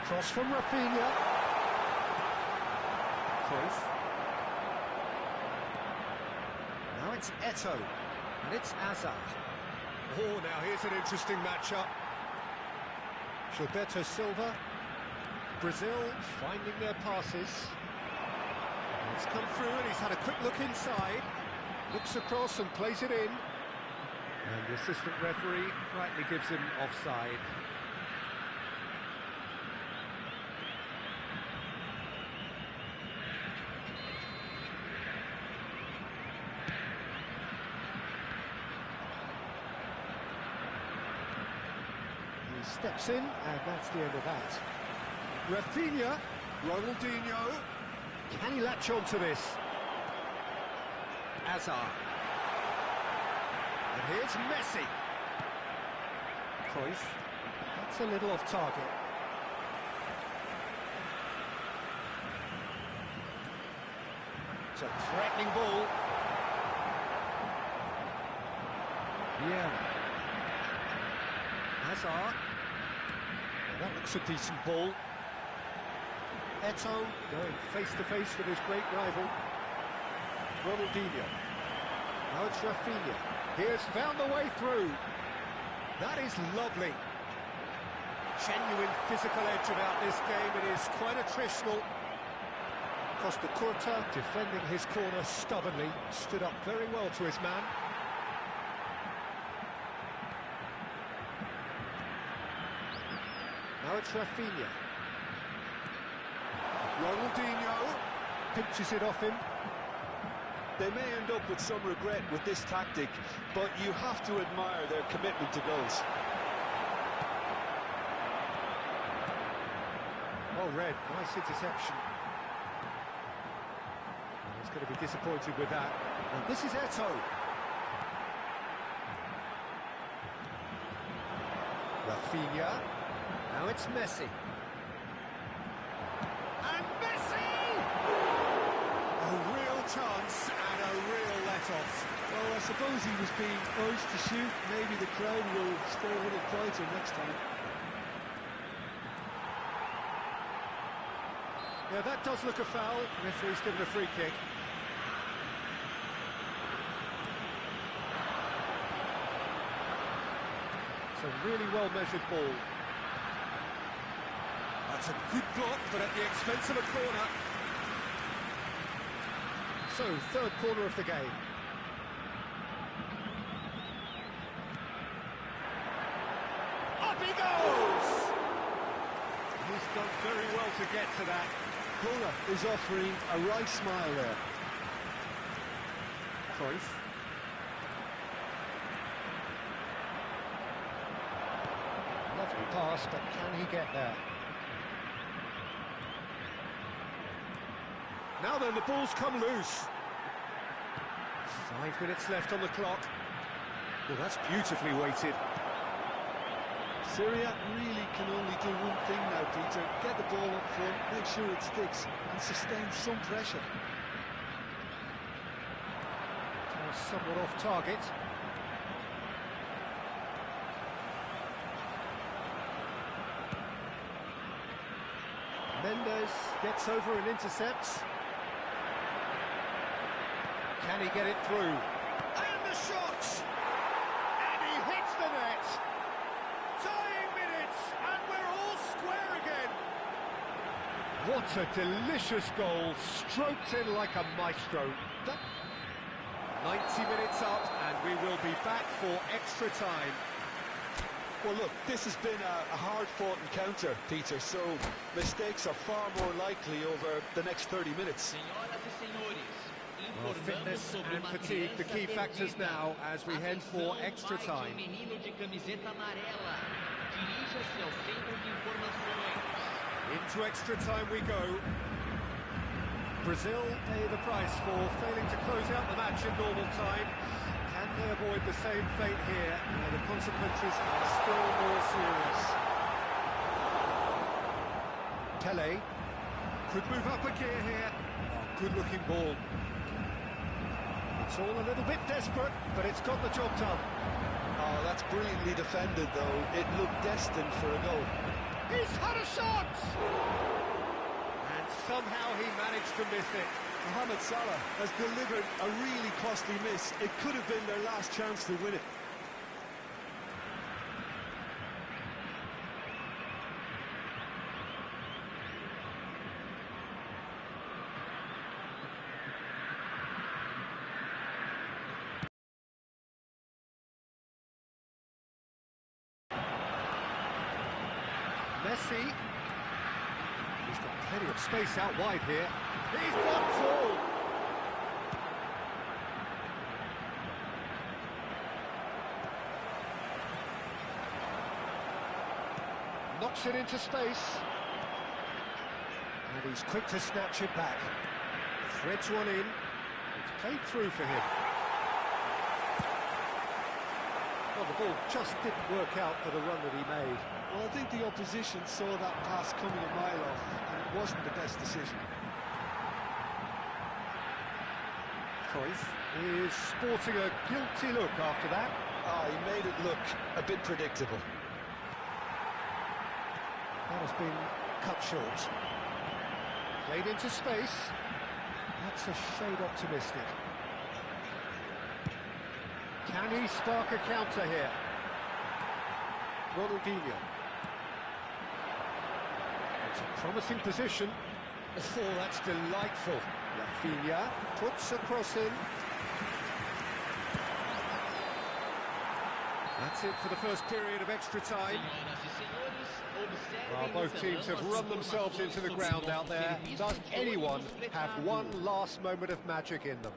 Cross from Rafinha. Cruyff. Now it's Eto'o, and it's Hazard. Oh, now here's an interesting matchup. Gilberto Silva. Brazil finding their passes. It's come through and he's had a quick look inside. Looks across and plays it in. And the assistant referee rightly gives him offside. He steps in, and that's the end of that. Rafinha, Ronaldinho. Can he latch on to this? Hazard. And here's Messi. Cruyff. That's a little off target. It's a threatening ball. Yeah. Hazard. Well, that looks a decent ball. Eto'o going face-to-face with his great rival. Ronaldinho. Now it's Rafinha. He has found the way through. That is lovely. Genuine physical edge about this game. It is quite attritional. Costa Curta defending his corner stubbornly. Stood up very well to his man. Now it's Rafinha. Ronaldinho pinches it off him. They may end up with some regret with this tactic, but you have to admire their commitment to goals. Oh, Red, nice interception. He's going to be disappointed with that. And this is Eto'o. Rafinha. Now it's Messi. And Messi! A real chance and a real let-off. Well, I suppose he was being urged to shoot. Maybe the crowd will stay a little quieter next time. Yeah, that does look a foul. Referee's given a free kick. It's a really well-measured ball. That's a good block, but at the expense of a corner. So, third corner of the game. Up he goes! He's done very well to get to that. Fora is offering a right smile there. Cruyff. Lovely pass, but can he get there? Now then, the ball's come loose. 5 minutes left on the clock. Well, that's beautifully weighted. Syria really can only do one thing now, Peter. Get the ball up front, make sure it sticks, and sustain some pressure. Somewhat off target. Mendes gets over and intercepts. Can he get it through? And the shot! And he hits the net! Dying minutes, and we're all square again! What a delicious goal, stroked in like a maestro. 90 minutes up, and we will be back for extra time. Well, look, this has been a hard-fought encounter, Peter, so mistakes are far more likely over the next 30 minutes. Well, fitness and fatigue, the key factors now as we head for extra time. Into extra time we go. Brazil pay the price for failing to close out the match in normal time. Can they avoid the same fate here? The consequences are still more serious. Pele could move up a gear here. Oh, good-looking ball. It's all a little bit desperate, but it's got the job done. Oh, that's brilliantly defended, though. It looked destined for a goal. He's had a shot! And somehow he managed to miss it. Mohamed Salah has delivered a really costly miss. It could have been their last chance to win it. Messi. He's got plenty of space out wide here. He's blocked all. Knocks it into space. And he's quick to snatch it back. Threads one in. It's played through for him. Well, the ball just didn't work out for the run that he made. Well, I think the opposition saw that pass coming a mile off, and it wasn't the best decision. Cruyff is sporting a guilty look after that. Oh, he made it look a bit predictable. That has been cut short. Played into space. That's a shade optimistic. Can he spark a counter here? Ronaldinho. It's a promising position. Oh, that's delightful. Rafinha puts a cross in. That's it for the first period of extra time. Well, both teams have run themselves into the ground out there. Does anyone have one last moment of magic in them?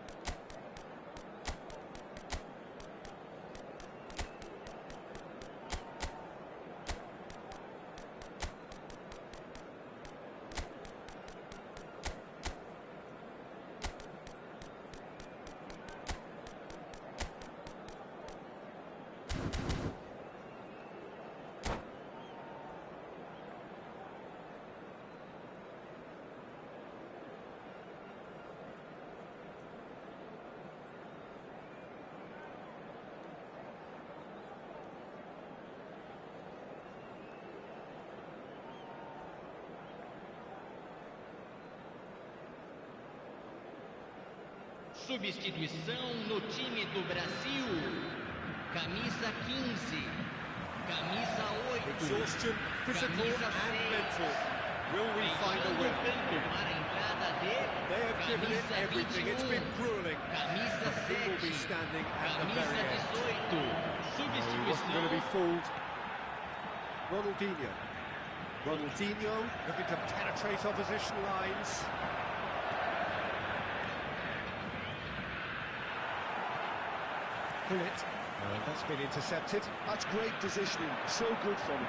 Substituição no time do Brasil. Camisa 15. Camisa 8. Exhaustion, physical and mental. Will we find a win? They have given it everything. It's been grueling. Who will be standing at the very end? He wasn't going to be fooled. Ronaldinho. Ronaldinho looking to penetrate opposition lines. Pull it. That's been intercepted. That's great positioning. So good from him.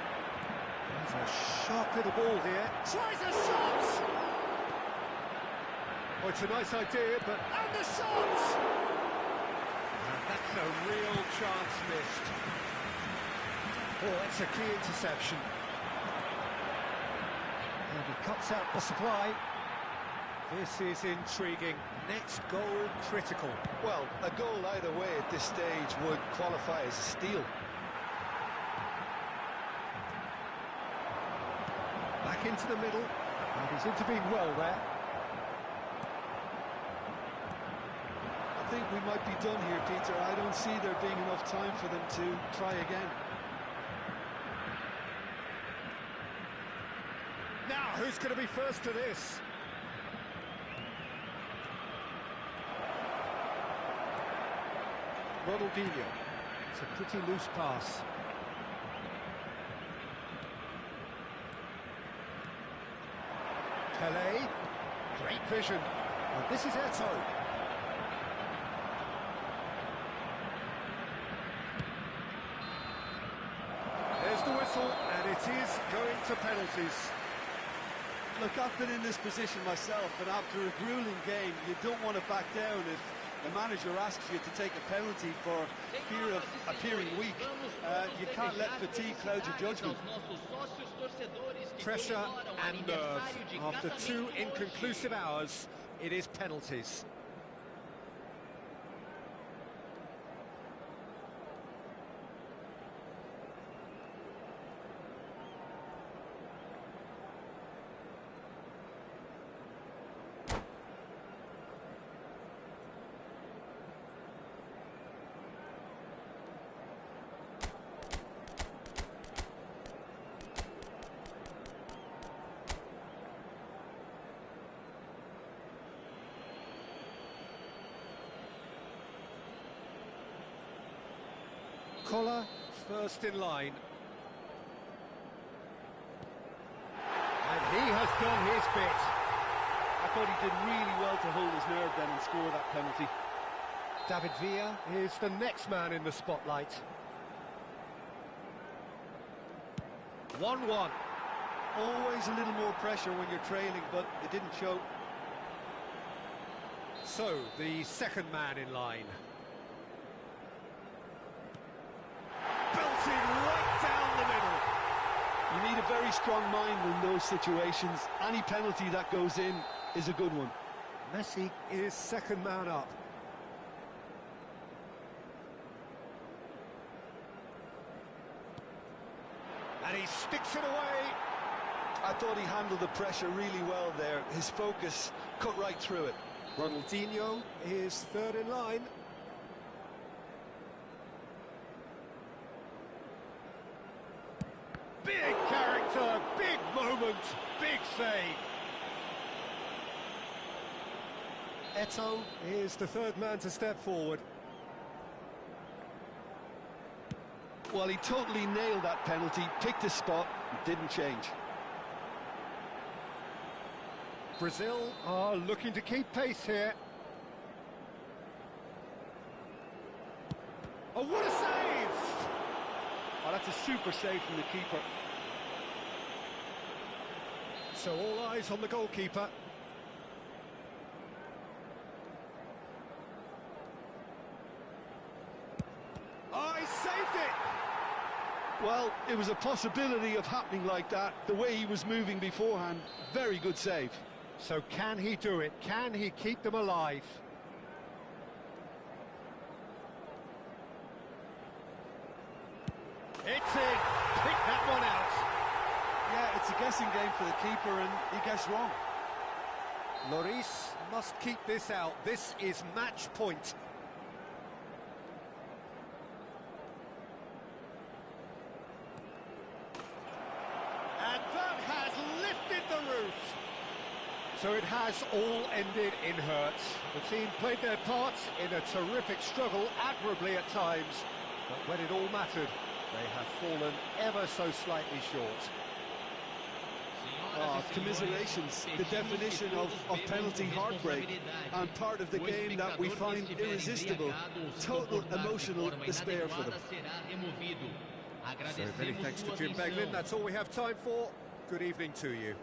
There's a sharp little ball here. Tries a shot! Oh, it's a nice idea, but... And the shot! And that's a real chance missed. Oh, it's a key interception. And he cuts out the supply. This is intriguing. Next goal critical. Well, a goal either way at this stage would qualify as a steal. Back into the middle, and he's intervened well there. I think we might be done here, Peter. I don't see there being enough time for them to try again. Now, who's going to be first to this? Ronaldinho. It's a pretty loose pass. Pelé. Great vision. And this is Eto'o. There's the whistle, and it is going to penalties. Look, I've been in this position myself, and after a grueling game, you don't want to back down if the manager asks you to take a penalty for fear of appearing weak. You can't let fatigue cloud your judgment. Pressure and nerve. After 2 inconclusive hours, it is penalties. Collar first in line. And he has done his bit. I thought he did really well to hold his nerve then and score that penalty. David Villa is the next man in the spotlight. 1-1. Always a little more pressure when you're trailing, but it didn't show. So, the second man in line. Belted right down the middle. You need a very strong mind in those situations. Any penalty that goes in is a good one. Messi is second man up. And he sticks it away. I thought he handled the pressure really well there. His focus cut right through it. Ronaldinho is third in line. Big character, big moment, big save. Eto'o is the third man to step forward. Well, he totally nailed that penalty, picked his spot, didn't change. Brazil are looking to keep pace here. Oh, what a save! Oh, that's a super save from the keeper. So all eyes on the goalkeeper. Oh, he saved it! Well, it was a possibility of happening like that. The way he was moving beforehand, very good save. So can he do it? Can he keep them alive? It's in! Pick that one out! Yeah, it's a guessing game for the keeper, and he guessed wrong. Lloris must keep this out. This is match point. And that has lifted the roof. So it has all ended in hurt. The team played their parts in a terrific struggle, admirably at times. But when it all mattered, they have fallen ever so slightly short. Commiserations, the definition of penalty heartbreak, and part of the game that we find irresistible. Total emotional despair for them. So many thanks to Jim Beglin. That's all we have time for. Good evening to you.